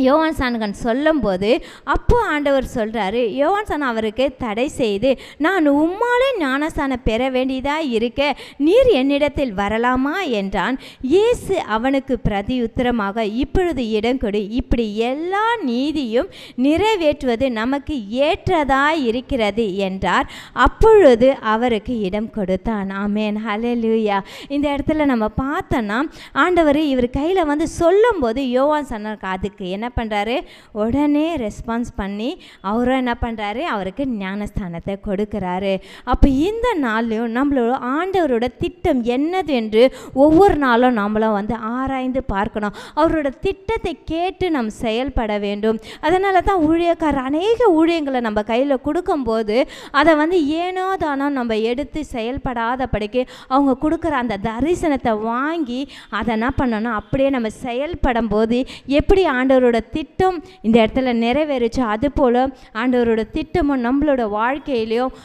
யோவான் ஸ்நானகன் சொல்லும்போது அப்போ ஆண்டவர் சொல்கிறாரு, யோவான் ஸ்நானம் அவருக்கு தடை செய்து, நான் உம்மாலே ஞானஸ்தானம் பெற வேண்டியதாக இருக்க நீர் என்னிடத்தில் வரலாமா என்றான். இயேசு அவனுக்கு பிரதி உத்தரமாக, இப்பொழுது இடம் கொடு, இப்படி எல்லா நீதியும் நிறைவேற்றுவது நமக்கு ஏற்றதாய் இருக்கிறது என்றார். அப்பொழுது அவருக்கு இடம் கொடுத்தான். ஆமென், ஹல்லேலூயா. இந்த இடத்துல நம்ம பார்த்தோன்னா ஆண்டவர் இவர் கையில் சொல்லும்போது யோவான் ஸ்நானகனுக்கு அதுக்கு என்ன பண்ணுறாரு, உடனே ரெஸ்பான்ஸ் பண்ணி அவரும் என்ன பண்ணுறாரு, அவருக்கு ஞானஸ்தானத்தை கொடுக்குறாரு. அப்போ இந்த நாளையும் நம்மளோட ஆண்டவரோட திட்டம் என்னது என்று ஒவ்வொரு நாளும் நம்மளும் ஆராய்ந்து பார்க்கணும். அவரோட திட்டத்தை கேட்டு நம்ம செயல்பட வேண்டும். அதனால தான் ஊழியக்காரர் அநேக ஊழியங்களை நம்ம கையில் கொடுக்கும்போது அதை ஏனோ தானோ நம்ம எடுத்து செயல்படாதபடிக்கு அவங்க கொடுக்குற அந்த தரிசனத்தை வாங்கி அதை என்ன பண்ணணும், அப்படியே நம்ம செயல்படும் போது எப்படி ஆண்டவரோட திட்டம் இந்த இடத்துல நிறைவேறுச்சோ அதுபோல் ஆண்டவரோட திட்டமும் நம்மளோட வாழ்க்கையிலையும்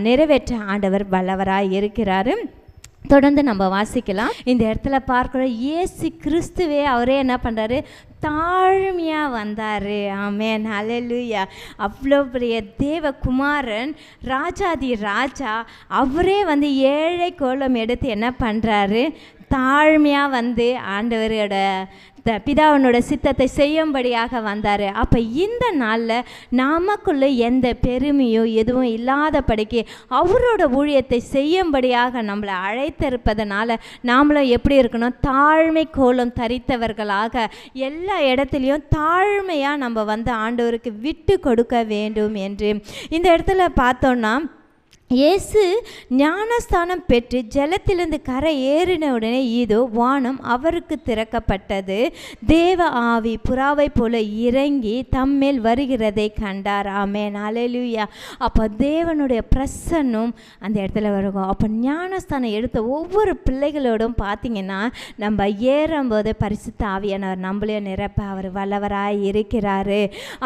நிறைவேற்ற ஆண்டவர் வல்லவராக இருக்கிறாரு. தொடர்ந்து நம்ம வாசிக்கலாம். இந்த இடத்துல பார்க்குற இயேசு கிறிஸ்துவே அவரே என்ன பண்ணுறாரு, தாழ்மையாக வந்தார். ஆமென், ஹல்லேலூயா. அவ்வளோ பெரிய தேவகுமாரன், ராஜாதி ராஜா, அவரே ஏழை கோலம் எடுத்து என்ன பண்ணுறாரு, தாழ்மையாக ஆண்டவரோட பிதாவினோட சித்தத்தை செய்யும்படியாக வந்தார். அப்போ இந்த நாளில் நமக்குள்ளே எந்த பெருமையோ எதுவும் இல்லாதபடிக்கு அவரோட ஊழியத்தை செய்யும்படியாக நம்மளை அழைத்திருப்பதனால நாமளும் எப்படி இருக்கணும், தாழ்மை கோலம் தரித்தவர்களாக எல்லா இடத்துலையும் தாழ்மையாக நம்ம ஆண்டவருக்கு விட்டு கொடுக்க வேண்டும் என்று இந்த இடத்துல பார்த்தோன்னா, இயேசு ஞானஸ்தானம் பெற்று ஜலத்திலிருந்து கரை ஏறின உடனே இதோ வானம் அவருக்கு திறக்கப்பட்டது. தேவ ஆவி புறாவை போல இறங்கி தம்மேல் வருகிறதை கண்டார். ஆமென், ஹல்லேலூயா. அப்போ தேவனுடைய பிரசன்னம் அந்த இடத்துல வருவோம். அப்போ ஞானஸ்தானம் எடுத்த ஒவ்வொரு பிள்ளைகளோடும் பார்த்திங்கன்னா, நம்ம ஏறும்போது பரிசுத்த ஆவியானவர் நம்மளையும் நிரப்ப அவர் வல்லவராய் இருக்கிறாரு.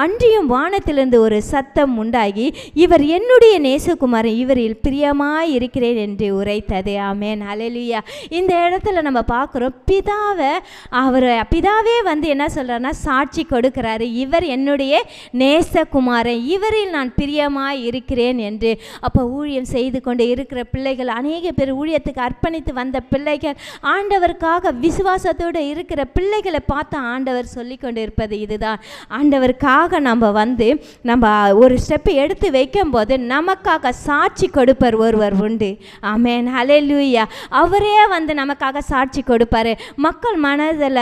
அன்றியும் வானத்திலிருந்து ஒரு சத்தம் உண்டாகி, இவர் என்னுடைய நேசகுமாரன், இவரில் பிரியமாய் இருக்கிறேன் என்று உரைத்தது. ஆமென், ஹல்லேலூயா. இந்த இடத்துல நம்ம பார்க்குறோம், பிதாவே என்ன சொல்கிறாருன்னா, சாட்சி கொடுக்கிறாரு, இவர் என்னுடைய நேசகுமாரன், இவரில் நான் பிரியமாய் இருக்கிறேன் என்று. அப்போ ஊழியம் செய்து கொண்டு இருக்கிற பிள்ளைகள், அநேக பேர் ஊழியத்துக்கு அர்ப்பணித்து வந்த பிள்ளைகள், ஆண்டவருக்காக விசுவாசத்தோடு இருக்கிற பிள்ளைகளை பார்த்து ஆண்டவர் சொல்லி கொண்டு இருப்பது இதுதான். ஆண்டவருக்காக நம்ம ஒரு ஸ்டெப்பு எடுத்து வைக்கும்போது நமக்காக சாட்சி கொடுப்பார் ஒருவர் உண்டு. ஆமென், ஹல்லேலூயா. அவரே நமக்காக சாட்சி கொடுப்பார். மக்கள் மனதில்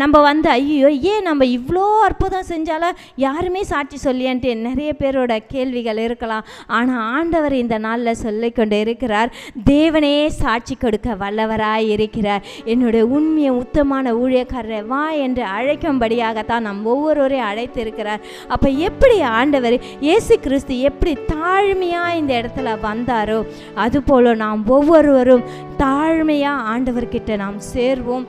நம்ம ஐயோ ஏன் நம்ம இவ்வளோ அற்புதம் செஞ்சாலும் யாருமே சாட்சி சொல்லியான்ட்டு நிறைய பேரோட கேள்விகள் இருக்கலாம். ஆனால் ஆண்டவர் இந்த நாளில் சொல்லிக்கொண்டு இருக்கிறார், தேவனே சாட்சி கொடுக்க வல்லவராய் இருக்கிறார். என்னுடைய உண்மையை உத்தமான ஊழியக்காரரை வா என்று அழைக்கும்படியாகத்தான் நம் ஒவ்வொருவரையும் அழைத்து இருக்கிறார். அப்போ எப்படி ஆண்டவர் இயேசு கிறிஸ்து எப்படி தாழ்மையாக இந்த இடத்துல வந்தாரோ அதுபோல நாம் ஒவ்வொருவரும் தாழ்மையாக ஆண்டவர்கிட்ட நாம் சேர்வோம்.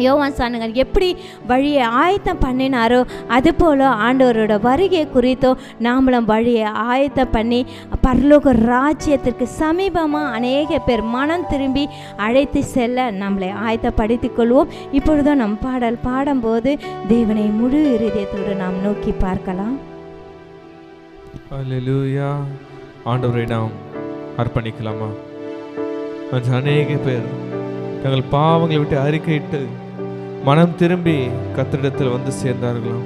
யோவான் சாணகன் எப்படி வழியை ஆயத்தம் பண்ணினாரோ அதுபோல் ஆண்டவரோட வருகையை குறித்தோ நாமளும் வழியை ஆயத்தம் பண்ணி பரலோக ராஜ்யத்திற்கு சமீபமாக அநேக பேர் மனம் திரும்பி அழைத்து செல்ல நம்மளை ஆயத்தப்படுத்திக் கொள்வோம். இப்பொழுதும் நம் பாடல் பாடும்போது தேவனை முழு இருதயத்தோடு நாம் நோக்கி பார்க்கலாம். அல்லேலூயா. ஆண்டவரை நாம் அர்ப்பணிக்கலாமா? அநேக பேர் தங்கள் பாவங்களை விட்டு அறிக்கையிட்டு மனம் திரும்பி கர்த்தரிடத்தில் சேர்ந்தார்களாம்.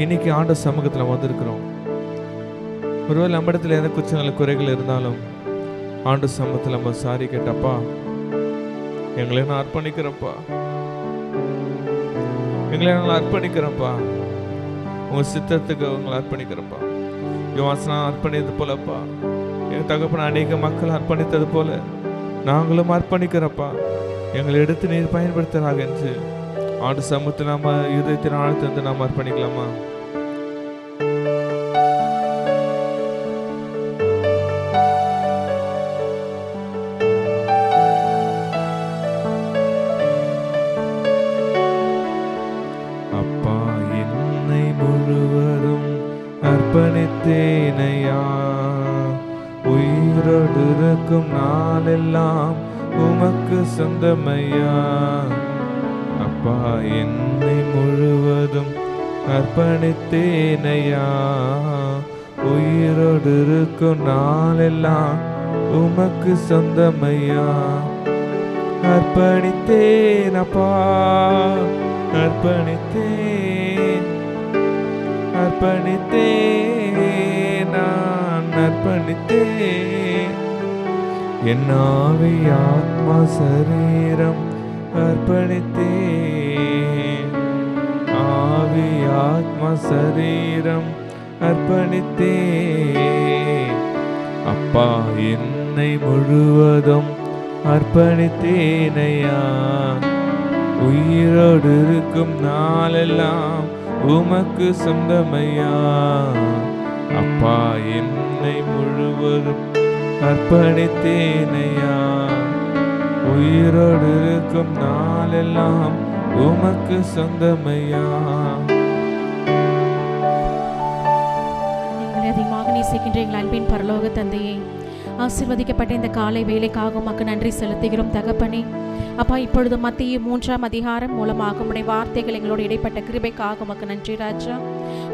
இன்னைக்கு ஆண்ட சமூகத்தில் வந்திருக்கிறோம். ஒருவேளை நம்ம இடத்துல எந்த குற்றங்கள் குறைகள் இருந்தாலும் ஆண்டு சமூகத்தில் நம்ம சாரி கேட்டப்பா, எங்களை நான் அர்ப்பணிக்கிறேன்ப்பா, எங்களை நான் அர்ப்பணிக்கிறேன்ப்பா, உங்க சித்தத்துக்கு உங்களை அர்ப்பணிக்கிறப்பா. யோவாசனா அர்ப்பணித்தது போலப்பா, எங்கள் தகப்பன அநேக மக்கள் அர்ப்பணித்தது போல நாங்களும் அர்ப்பணிக்கிறப்பா, எங்களை எடுத்து நீர் பயன்படுத்தலாக என்று ஆண்டு சமூகத்தில் நாம இதயத்தின் ஆழ்த்திருந்து நாம் அர்ப்பணிக்கலாமா? அப்பா, என்னை முழுவதும் அர்ப்பணித்தேனையா, உயிரோடு இருக்கும் நாளெல்லாம் உமக்கு சொந்தமையா. அப்பா, என்னை முழுவதும் அர்ப்பணித்தேனையா, உயிரோடு இருக்கும் நாளெல்லாம் உமக்கு சொந்தமையா. அர்ப்பணித்தேன் அப்பா, அர்ப்பணித்தேன், அர்ப்பணித்தேன், நான் அர்ப்பணித்தேன். என் ஆவி ஆத்மா சரீரம் அர்ப்பணித்தேன். ஆவி ஆத்மா சரீரம் அர்ப்பணித்தே. அப்பா, என்னை முழுவதும் அர்ப்பணித்தேனையா. உயிரோடு இருக்கும் நாளெல்லாம் உமக்கு சொந்தமையா. அப்பா, என்னை முழுவதும் அர்ப்பணித்தேனையா. உயிரோடு இருக்கும் நாளெல்லாம் உமக்கு சொந்தமையா. எங்களை அதிகமாக நேசிக்கின்ற எங்கள் அன்பின் பரலோக தந்தையே, ஆசீர்வதிக்கப்பட்ட இந்த காலை வேலைக்காக உமக்கு நன்றி செலுத்துகிறோம் தகப்பனே. அப்பா, இப்பொழுது மத்திய 3ஆம் அதிகாரம் மூலமாக உம்முடைய வார்த்தைகள் எங்களோட இடைப்பட்ட கிருபைக்காக உமக்கு நன்றி ராஜா.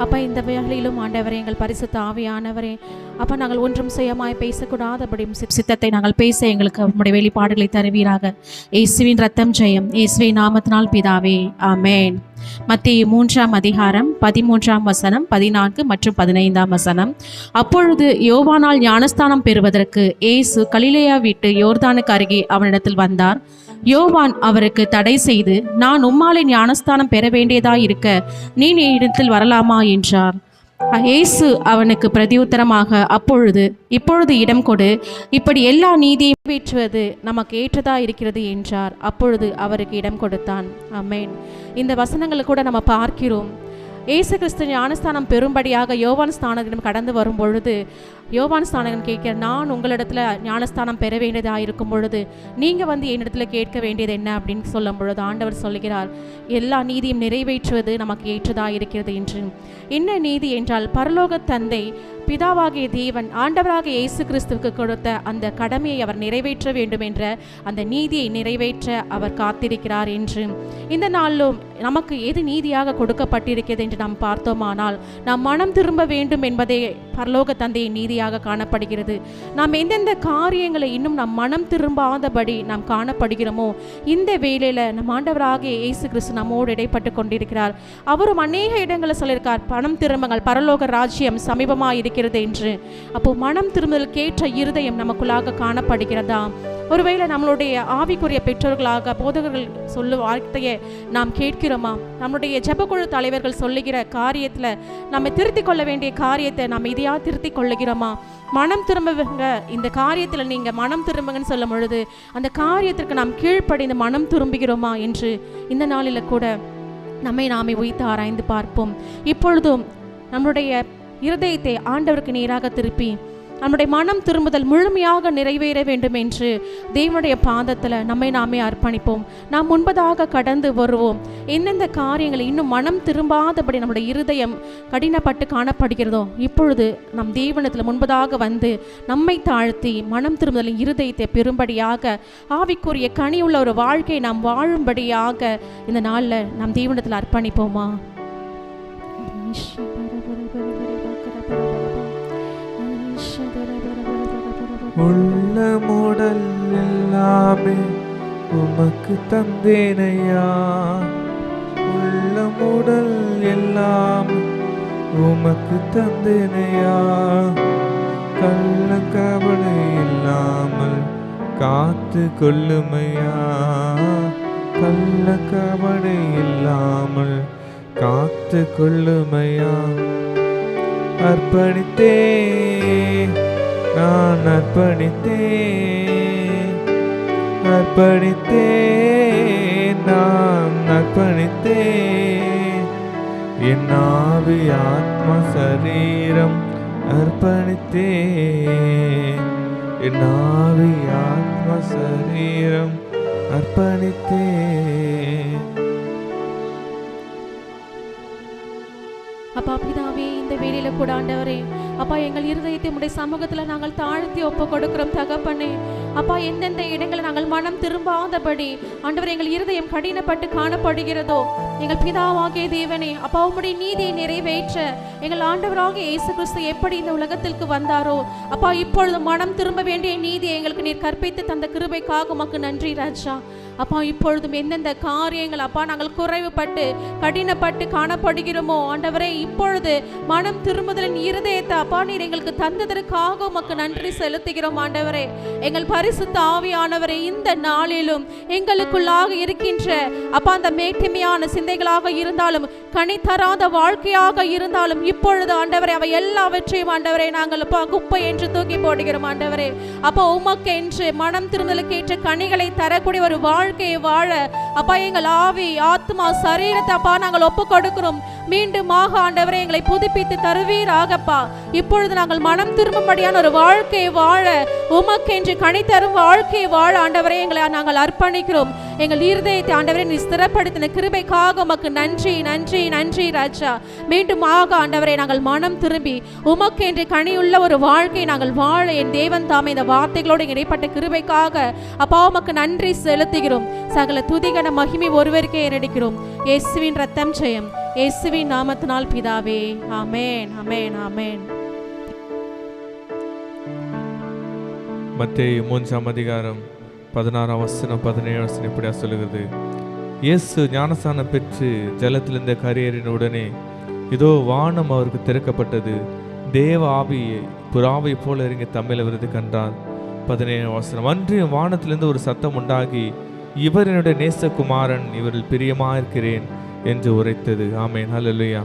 அப்பா, இந்த வேளையிலும் ஆண்டவரே, எங்கள் பரிசுத்த ஆவியானவரே, அப்பா, நாங்கள் ஒன்றும் சுயமாய் பேசக்கூடாதபடி சித்தத்தை நாங்கள் பேச எங்களுக்கு உம்முடைய வெளிப்பாடுகளை தருவீராக. இயேசுவின் ரத்தம் ஜெயம். இயேசுவின் நாமத்தினால் பிதாவே, ஆமென். மத்திய 3ஆம் அதிகாரம் 13ஆம் வசனம், 14 மற்றும் 15ஆம் வசனம். அப்பொழுது யோவானால் ஞானஸ்தானம் பெறுவதற்கு இயேசு கலிலேயா விட்டு யோர்தானுக்கு அருகே அவனிடத்தில் வந்தார். யோவான் அவருக்கு தடை செய்து, நான் உம்மாலே ஞானஸ்தானம் பெற வேண்டியதாயிருக்க நீ இடத்தில் வரலாமா என்றார். இயேசு அவனுக்கு பிரதியுத்தரமாக, இப்பொழுது இடம் கொடு, இப்படி எல்லா நீதியை நிறைவேற்றுவது நமக்கு ஏற்றதா இருக்கிறது என்றார். அப்பொழுது அவருக்கு இடம் கொடுத்தான். ஆமென். இந்த வசனங்களை கூட நம்ம பார்க்கிறோம். இயேசு கிறிஸ்து ஞானஸ்தானம் பெறும்படியாக யோவான் ஸ்நானகனிடம் கடந்து வரும் பொழுது யோவான் ஸ்நானகன் கேட்கிற, நான் உங்களிடத்துல ஞானஸ்தானம் பெற வேண்டியதாக இருக்கும் பொழுது நீங்கள் வந்து என்னிடத்துல கேட்க வேண்டியது என்ன அப்படின்னு சொல்லும் பொழுது ஆண்டவர் சொல்லுகிறார், எல்லா நீதியும் நிறைவேற்றுவது நமக்கு ஏற்றதாக இருக்கிறது என்று. என்ன நீதி என்றால், பரலோக தந்தை பிதாவாகிய தேவன் ஆண்டவராக இயேசு கிறிஸ்துவுக்கு கொடுத்த அந்த கடமையை அவர் நிறைவேற்ற வேண்டும் என்ற அந்த நீதியை நிறைவேற்ற அவர் காத்திருக்கிறார் என்று. இந்த நாளிலும் நமக்கு எது நீதியாக கொடுக்கப்பட்டிருக்கிறது என்று நாம் பார்த்தோமானால், நாம் மனம் திரும்ப வேண்டும் என்பதே பரலோக தந்தையின் நீதியாக காணப்படுகிறது. நாம் எந்தெந்த காரியங்களை இன்னும் நாம் மனம் திரும்பாதபடி நாம் காணப்படுகிறோமோ, இந்த வேளையில் நம் ஆண்டவராகிய இயேசு கிறிஸ்து நம்மோடு இடைப்பட்டு கொண்டிருக்கிறார். அவரும் அநேக இடங்களை சொல்லியிருக்கார், மனம் திரும்புங்கள், பரலோக ராஜ்யம் சமீபமாக இருக்கிறது என்று. அப்போ மனம் திரும்புதலுக்கு ஏற்ற இருதயம் நமக்குள்ளாக காணப்படுகிறதா? ஒருவேளை நம்மளுடைய ஆவிக்குரிய பெற்றோர்களாக போதகர்கள் சொல்லும் வார்த்தையை நாம் கேட்கிறோமா? நம்முடைய ஜெபக்குழு தலைவர்கள் சொல்லுகிற காரியத்தில் நம்ம திருத்திக் கொள்ள வேண்டிய காரியத்தை நாம் இதையாக திருத்திக் கொள்ளுகிறோமா? மனம் திரும்புங்க, இந்த காரியத்தில் நீங்கள் மனம் திரும்புங்கன்னு சொல்லும் பொழுது அந்த காரியத்திற்கு நாம் கீழ்ப்படிந்து மனம் திரும்புகிறோமா என்று இந்த நாளில் கூட நம்மை நாமே உய்த்து ஆராய்ந்து பார்ப்போம். இப்பொழுதும் நம்முடைய இருதயத்தை ஆண்டவருக்கு நேராக திருப்பி நம்முடைய மனம் திரும்புதல் முழுமையாக நிறைவேற வேண்டும் என்று தேவனுடைய பாதத்தில் நம்மை நாமே அர்ப்பணிப்போம். நாம் முன்பதாக கடந்து வருவோம். எந்தெந்த காரியங்களை இன்னும் மனம் திரும்பாதபடி நம்முடைய இருதயம் கடினப்பட்டு காணப்படுகிறதோ, இப்பொழுது நம் தேவனத்தில் முன்பதாக வந்து நம்மை தாழ்த்தி மனம் திரும்புதலின் இருதயத்தை பெறும்படியாக ஆவிக்குரிய கனியுள்ள ஒரு வாழ்க்கையை நாம் வாழும்படியாக இந்த நாளில் நம் தேவனத்தில் அர்ப்பணிப்போமா? உள்ளமுடல் எல்லாமே உமக்கு தந்தேனையா. உள்ளமுடல் எல்லாமே உமக்கு தந்தேனையா. கள்ளக்கபடு இல்லாமல் காத்து கொள்ளுமையா. கள்ளக்கபடு இல்லாமல் காத்து கொள்ளுமையா. அர்ப்பணித்தே நான் அர்ப்பணித்தேன் நான் அர்ப்பணித்தேன். என் ஆவி ஆத்மா சரீரம் அர்ப்பணித்தேன். என் ஆவி ஆத்மா சரீரம் அர்ப்பணித்தேன். அப்பா பிதாவே, இந்த வேளையில கூட ஆண்டவரே, அப்பா எங்கள் இருதயத்தை உடைய சமூகத்தில் நாங்கள் தாழ்த்தி ஒப்பு கொடுக்கிறோம் தகப்பனே. அப்பா, எந்தெந்த இடங்களை நாங்கள் மனம் திரும்பாதபடி ஆண்டவர் எங்கள் இருதயம் கடினப்பட்டு காணப்படுகிறதோ, எங்கள் பிதாவாகிய தேவனே, அப்பா உம்முடைய நீதியை நிறைவேற்ற எங்கள் ஆண்டவராகிய இயேசு கிறிஸ்து எப்படி இந்த உலகத்திற்கு வந்தாரோ, அப்பா இப்பொழுது மனம் திரும்ப வேண்டிய நீதியை எங்களுக்கு நீர் கற்பித்து தந்த கிருபைக்காக உமக்கு நன்றி ராஜா. அப்பா இப்பொழுதும் எந்தெந்த காரியங்கள் அப்பா நாங்கள் குறைவுபட்டு கடினப்பட்டு காணப்படுகிறோமோ ஆண்டவரே, இப்பொழுது மனம் திரும்புதலின் இருதயத்தை அப்பா நீர் எங்களுக்கு தந்ததற்காக உமக்கு நன்றி செலுத்துகிறோம் ஆண்டவரே. எங்கள் பரிசுத்த ஆவியானவரே, இந்த நாளிலும் எங்களுக்குள்ளாக இருக்கின்ற அப்பா அந்த மேட்டிமையான சிந்தைகளாக இருந்தாலும் கனி தராத வாழ்க்கையாக இருந்தாலும் இப்பொழுது ஆண்டவரே அவை எல்லாவற்றையும் ஆண்டவரே நாங்கள் அப்பா குப்பை என்று தூக்கி போடுகிறோம் ஆண்டவரே. அப்பா உமக்கு என்று மனம் திரும்பலுக்கு ஏற்ற கனிகளை தரக்கூடிய ஒரு வாழ்க்கையை வாழ அப்பா எங்கள் ஆவி ஆத்மா சரீரத்தை அப்பா நாங்கள் ஒப்பு கொடுக்கிறோம். மீண்டுமாக ஆண்டவரே எங்களை புதுப்பித்து தருவீராகப்பா. இப்பொழுது நாங்கள் மனம் திரும்பும்படியான ஒரு வாழ்க்கையை வாழ உமக்கு என்று கனி தரும் வாழ்க்கையை வாழ ஆண்டவரே எங்களை நாங்கள் அர்ப்பணிக்கிறோம். எங்கள் இருதயத்தை ஆண்டவரே நீ ஸ்திரப்படுத்தின கிருபைக்காக உமக்கு நன்றி நன்றி நன்றி ராஜா. மீண்டும் ஆண்டவரே நாங்கள் மனம் திரும்பி உமக்கு என்று கனியுள்ள ஒரு வாழ்க்கை நாங்கள் வாழ என் தேவன் தாமே இந்த வார்த்தைகளோடு இடைப்பட்ட கிருபைக்காக அப்பா உமக்கு நன்றி செலுத்துகிறோம். சகல துதிகன மகிமை ஒருவருக்கே ஏறெடுக்கிறோம். இயேசுவின் ரத்தம் ஜெயம். இயேசுவின் நாமத்தினால் பிதாவே, ஆமென் ஆமென் ஆமென். மத்தேயு 3ஆம் அதிகாரம் 16ஆம் வசனம் 17ஆம் வசனம் இப்படியா சொல்லுகிறது. இயேசு ஞானஸ்நானம் பெற்று ஜலத்திலிருந்த கரையேறின உடனே இதோ வானம் அவருக்கு திறக்கப்பட்டது. தேவ ஆவி புறாவை போல இறங்கி தம்மில் வருது கண்டார். 17ஆம் வசனம், அன்றியும் வானத்திலிருந்து ஒரு சத்தம் உண்டாகி இவர் என்னுடைய நேசகுமாரன், இவரில் பிரியமாயிருக்கிறேன் என்று உரைத்தது. ஆமென், ஹல்லேலூயா.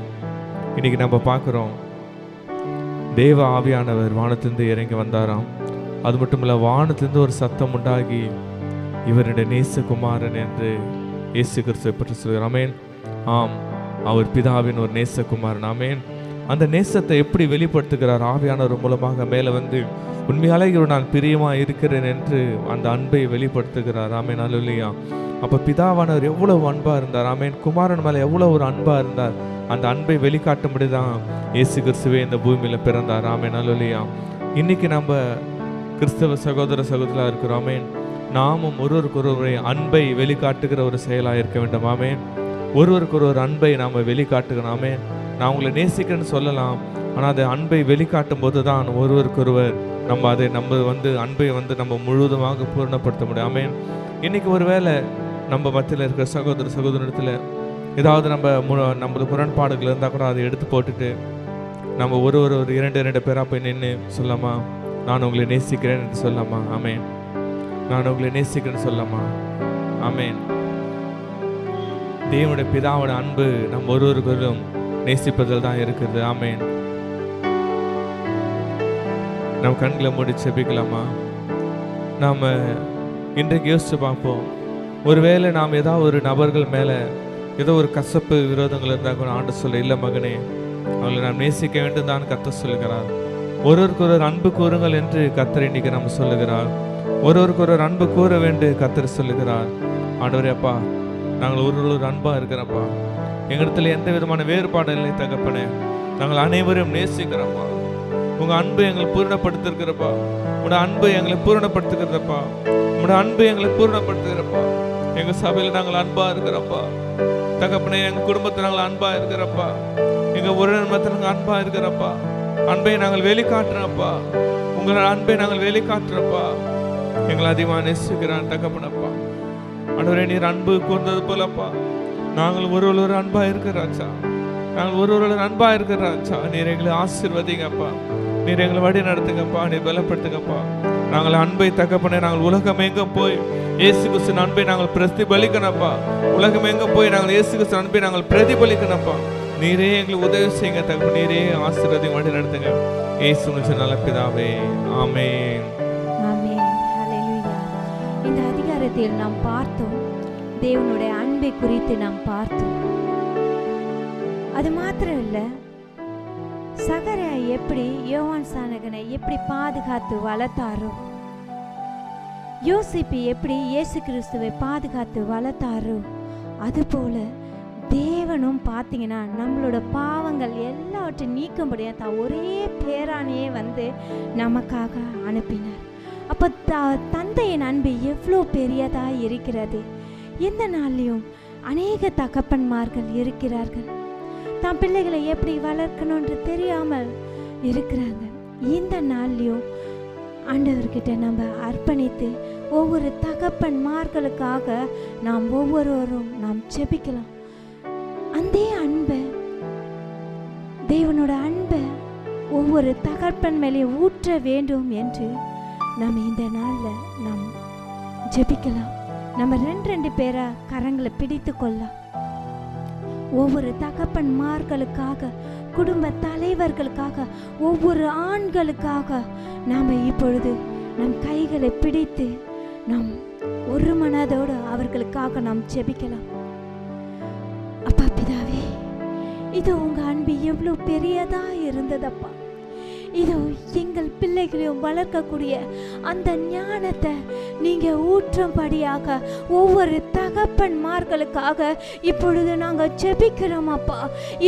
இன்னைக்கு நம்ம பார்க்குறோம், தேவ ஆவியானவர் வானத்திலிருந்து இறங்கி வந்தாராம். அது மட்டும் இல்லை, வானத்திலிருந்து ஒரு சத்தம் உண்டாகி இவருடைய நேசகுமாரன் என்று இயேசு கிறிஸ்துவை பற்றி சொல்கிறார். ஆமென். ஆம், அவர் பிதாவின் ஒரு நேசகுமாரன். ஆமென். அந்த நேசத்தை எப்படி வெளிப்படுத்துகிறார்? ஆவியானவர் மூலமாக மேலே வந்து உண்மையாலே நான் பிரியமாக இருக்கிறேன் என்று அந்த அன்பை வெளிப்படுத்துகிறார். ஆமென், ஹல்லேலூயா. அப்போ பிதாவானவர் எவ்வளவு அன்பாக இருந்தார். ஆமென். குமாரன் மேலே எவ்வளோ ஒரு அன்பாக இருந்தார். அந்த அன்பை வெளிக்காட்டும்படி தான் இயேசு கிறிஸ்துவே இந்த பூமியில் பிறந்தார். ஆமென், ஹல்லேலூயா. இன்னைக்கு நம்ம கிறிஸ்தவ சகோதர சகோதரர்களாக இருக்கிறோம். ஆமென். நாமும் ஒருவருக்கொருவரை அன்பை வெளிக்காட்டுகிற ஒரு செயலாக இருக்க வேண்டும். ஆமென். ஒருவருக்கொருவர் அன்பை நாம் வெளிக்காட்டுகிறோம். ஆமென். நான் உங்களை நேசிக்கிறேன்னு சொல்லலாம், ஆனால் அதை அன்பை வெளிக்காட்டும் போது தான் ஒருவருக்கொருவர் நம்ம அதை அன்பை நம்ம முழுவதுமாக பூர்ணப்படுத்த முடியும். ஆமென். இன்னைக்கு ஒருவேளை நம்ம மத்தியில் இருக்கிற சகோதர சகோதரத்தில் ஏதாவது நம்மளது முரண்பாடுகள் இருந்தால் கூட அதை எடுத்து போட்டுட்டு நம்ம ஒரு 2 பேராக போய் நின்று சொல்லலாமா, நான் உங்களை நேசிக்கிறேன் என்று சொல்லலாமா? ஆமென். நான் உங்களை நேசிக்கிறேன்னு சொல்லலாமா? ஆமென். தேவனுடைய பிதாவோட அன்பு நம்ம ஒருவருக்கொருவரும் நேசிப்பதில் தான் இருக்கிறது. ஆமென். நம்ம கண்களை மூடி செபிக்கலாமா? நாம் இன்றைக்கு யோசிச்சு பார்ப்போம். ஒருவேளை நாம் ஏதாவது ஒரு நபர்கள் மேலே ஏதோ ஒரு கசப்பு விரோதங்கள் இருந்தால் கூட ஆண்டு சொல்ல, இல்லை மகனே, அவங்களை நாம் நேசிக்க வேண்டும் தான் கர்த்தர் சொல்லுகிறார். ஒருவருக்கொருவர் அன்பு கூறுங்கள் என்று கர்த்தர் இன்னைக்கு நம்ம சொல்லுகிறார். ஒருவருக்கொருவர் அன்பு கூற வேண்டும் கர்த்தர் சொல்லுகிறார். ஆண்டவரே அப்பா, நாங்கள் ஒரு அன்பாக இருக்கிறப்பா, எங்களிடத்துல எந்த விதமான வேறுபாடு இல்லை தகப்பனே. நாங்கள் அனைவரும் நேசிக்கிறோம்ப்பா. உங்கள் அன்பு எங்களை பூர்ணப்படுத்திருக்கிறப்பா. உங்களோட அன்பு எங்களை பூர்ணப்படுத்துகிறப்பா. உங்களோட அன்பு எங்களை பூர்ணப்படுத்துகிறப்பா. எங்கள் சபையில் நாங்கள் அன்பாக இருக்கிறப்பா தகப்பனே. எங்கள் குடும்பத்தில் நாங்கள் அன்பாக இருக்கிறப்பா. எங்கள் உறவினர் மத்தியில் நாங்கள் அன்பாக இருக்கிறப்பா. அன்பை நாங்கள் வெளிக்காட்டுறப்பா. உங்களோட அன்பை நாங்கள் வெளிக்காட்டுறப்பா. எங்களை அதிகமாக நேசிக்கிறான் தகப்பனப்பா. ஆண்டவரே, நீர் அன்பு கூர்ந்தது போலப்பா நாங்கள் ஒரு அன்பாக இருக்கிறாச்சா. நாங்கள் ஒரு அன்பாக இருக்கிறாச்சா. நீர் எங்களை ஆசீர்வதிங்கப்பா. நீர் எங்களை வழி நடத்துங்கப்பா. நீர் பலப்படுத்துங்கப்பா. நாங்கள் அன்பை தகப்பனே நாங்கள் உலகம் எங்கும் போய் இயேசு கிறிஸ்துவின் அன்பை நாங்கள் பிரதிபலிக்கணும்ப்பா. உலகம் எங்கும் போய் நாங்கள் இயேசு கிறிஸ்துவின் அன்பை நாங்கள் பிரதிபலிக்கணும்ப்பா. நீரே எங்களுக்கு உதவி செய்யுங்க தகப்பனே. நீரே ஆசீர்வாதம் வழி நடத்துங்க. இயேசு நல்ல பிதாவே, ஆமென். ஆமென். ஹல்லேலூயா. இந்த அதிகாரத்தில் நாம் பார்த்தோம், தேவனுடைய அன்பை குறித்து நாம் பார்த்தோம். அது மாத்திரம் இல்லை, சகரை எப்படி யோவான் ஸ்நானகனை எப்படி பாதுகாத்து வளர்த்தாரோ, யோசிப்பு எப்படி இயேசு கிறிஸ்துவை பாதுகாத்து வளர்த்தாரோ, அதுபோல தேவனும் பார்த்தீங்கன்னா நம்மளோட பாவங்கள் எல்லாவற்றையும் நீக்கும்படியாக தான் ஒரே பேரானையே வந்து நமக்காக அனுப்பினார். அப்போ தந்தையின் அன்பு எவ்வளோ பெரியதாக இருக்கிறது. எந்த நாள்லையும் அநேக தகப்பன்மார்கள் இருக்கிறார்கள், தன் பிள்ளைகளை எப்படி வளர்க்கணும்னு தெரியாமல் இருக்கிறாங்க. இந்த நாள்லையும் ஆண்டவர்கிட்ட நம்ம அர்ப்பணித்து ஒவ்வொரு தகப்பன்மார்களுக்காக நாம் ஒவ்வொருவரும் நாம் ஜெபிக்கலாம். அந்த அன்பை, தேவனோட அன்பை ஒவ்வொரு தகப்பன் மேலே ஊற்ற வேண்டும் என்று நாம் இந்த நாளில் நாம் ஜெபிக்கலாம். நம்ம ரெண்டு பேரை கரங்களை பிடித்து கொள்ளலாம். ஒவ்வொரு தகப்பன்மார்களுக்காக, குடும்ப தலைவர்களுக்காக, ஒவ்வொரு ஆண்களுக்காக நாம் இப்பொழுது நம் கைகளை பிடித்து நாம் ஒரு மனதோடு அவர்களுக்காக நாம் ஜெபிக்கலாம். அப்பா பிதாவே, இது உங்க அன்பு எவ்வளோ பெரியதா இருந்ததப்பா. இதோ எங்கள் பிள்ளைகளையும் வளர்க்கக்கூடிய அந்த ஞானத்தை நீங்க ஊற்றும்படியாக ஒவ்வொரு தகப்பன்மார்களுக்காக இப்பொழுது நாங்கள் ஜெபிக்கிறோம் அப்பா.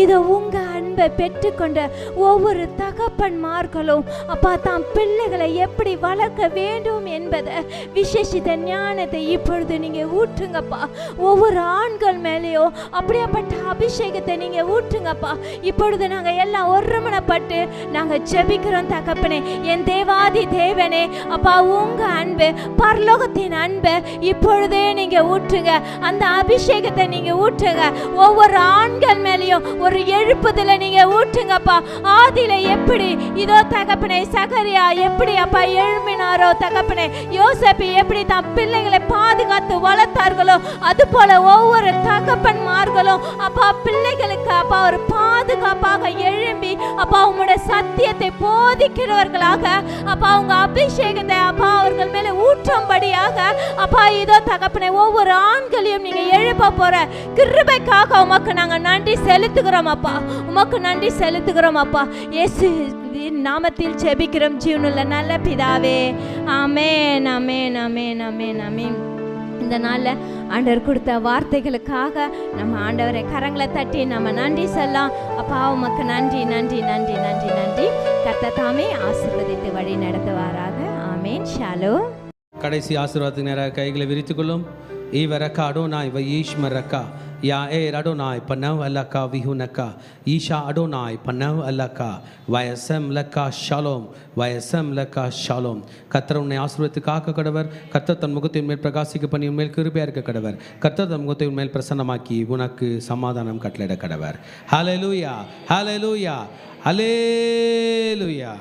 இதோ உங்க அன்பை பெற்றுக்கொண்ட ஒவ்வொரு தகப்பன்மார்களும் அப்பா தாம் பிள்ளைகளை எப்படி வளர்க்க வேண்டும் என்பதை விசேஷித்த ஞானத்தை இப்பொழுது நீங்க ஊற்றுங்கப்பா. ஒவ்வொரு ஆண்கள் மேலேயோ அப்படியாப்பட்ட அபிஷேகத்தை நீங்க ஊற்றுங்கப்பா. இப்பொழுது நாங்க எல்லாம் ஒருமனப்பட்டு நாங்க ஜெபிக்கிறோம் தகப்பனே. என் தேவாதி தேவனே அப்பா, உங்க அன்பு, பரலோகத்தின் அன்பு இப்பொழுதே நீங்க ஊற்றுங்க. அந்த அபிஷேகத்தை நீங்க ஊற்றுங்க. ஒவ்வொரு ஆண்கள் மேலேயும் ஒரு எழுப்புதலை நீங்க ஊற்றுங்கப்பா. ஆதியில எப்படி இதோ தகப்பனே சகரியா எப்படி அப்பா எழும்பினாரோ தகப்பனே, யோசேப்பு எப்படி தம் பிள்ளைகளை பாதுகாத்து வளர்த்தார்களோ, அது போல ஒவ்வொரு தகப்பன்மார்களும் அப்பா பிள்ளைகளுக்கு அப்பா ஒரு பாதுகாப்பாக எழும்பி அப்பா உம்முடைய சத்தியத்தை போதிக்கிறவர்களாக அப்பா உங்க அபிஷேகத்தை அப்பா அவர்கள் மேல ஊற்றும்படியாக அப்பா இதோ தகப்பனே ஒவ்வொரு ஆண்களையும் நீங்க எழுப்ப போற கிருபைக்காக உமக்கு நாங்க நன்றி செலுத்துகிறோம் அப்பா. உமக்கு நன்றி செலுத்துகிறோம் அப்பா. இயேசு நாமத்தில் ஜெபிக்கிறோம் ஜீவனுள்ள நல்ல பிதாவே. ஆமென், ஆமென், ஆமென், ஆமென், ஆமென். இந்த நாளில் ஆண்டவர் கொடுத்த வார்த்தைகளுக்காக நம்ம ஆண்டவரை கரங்களை தட்டி நம்ம நன்றி சொல்லலாம். அப்பா உமக்கு நன்றி, நன்றி, நன்றி, நன்றி, நன்றி. கர்த்தர் தாமே ஆசீர்வதித்து வழி நடத்துவாராக. ஆமென். ஷாலோம். கடைசி ஆசீர்வாதத்துக்கு நேராக கைகளை விரித்துக்கொள்ளும். ஈவரக்கா அடோனாய் வயீஷ்மரக்கா யா ஏ அடோனாய் பனவ் அல்லக்கா விஹுனக்கா ஈஷா அடோனாய் பனவ் அல்லக்கா வயசம் லக்கா ஷாலோம் வயசம் லக்கா ஷாலோம். கர்த்தர் உன்னை ஆசீர்வதித்து காக்க கடவர். கர்த்தர் தன் முகத்தை மேல் பிரகாசிக்க பண்ணி உன்மேல் கிருபையாக இருக்க கடவர். கர்த்தர் தன் முகத்தை உன்மேல் பிரசன்னமாக்கி உனக்கு சமாதானம் கட்டளையிட கடவர். ஹல்லேலூயா, ஹல்லேலூயா, ஹல்லேலூயா.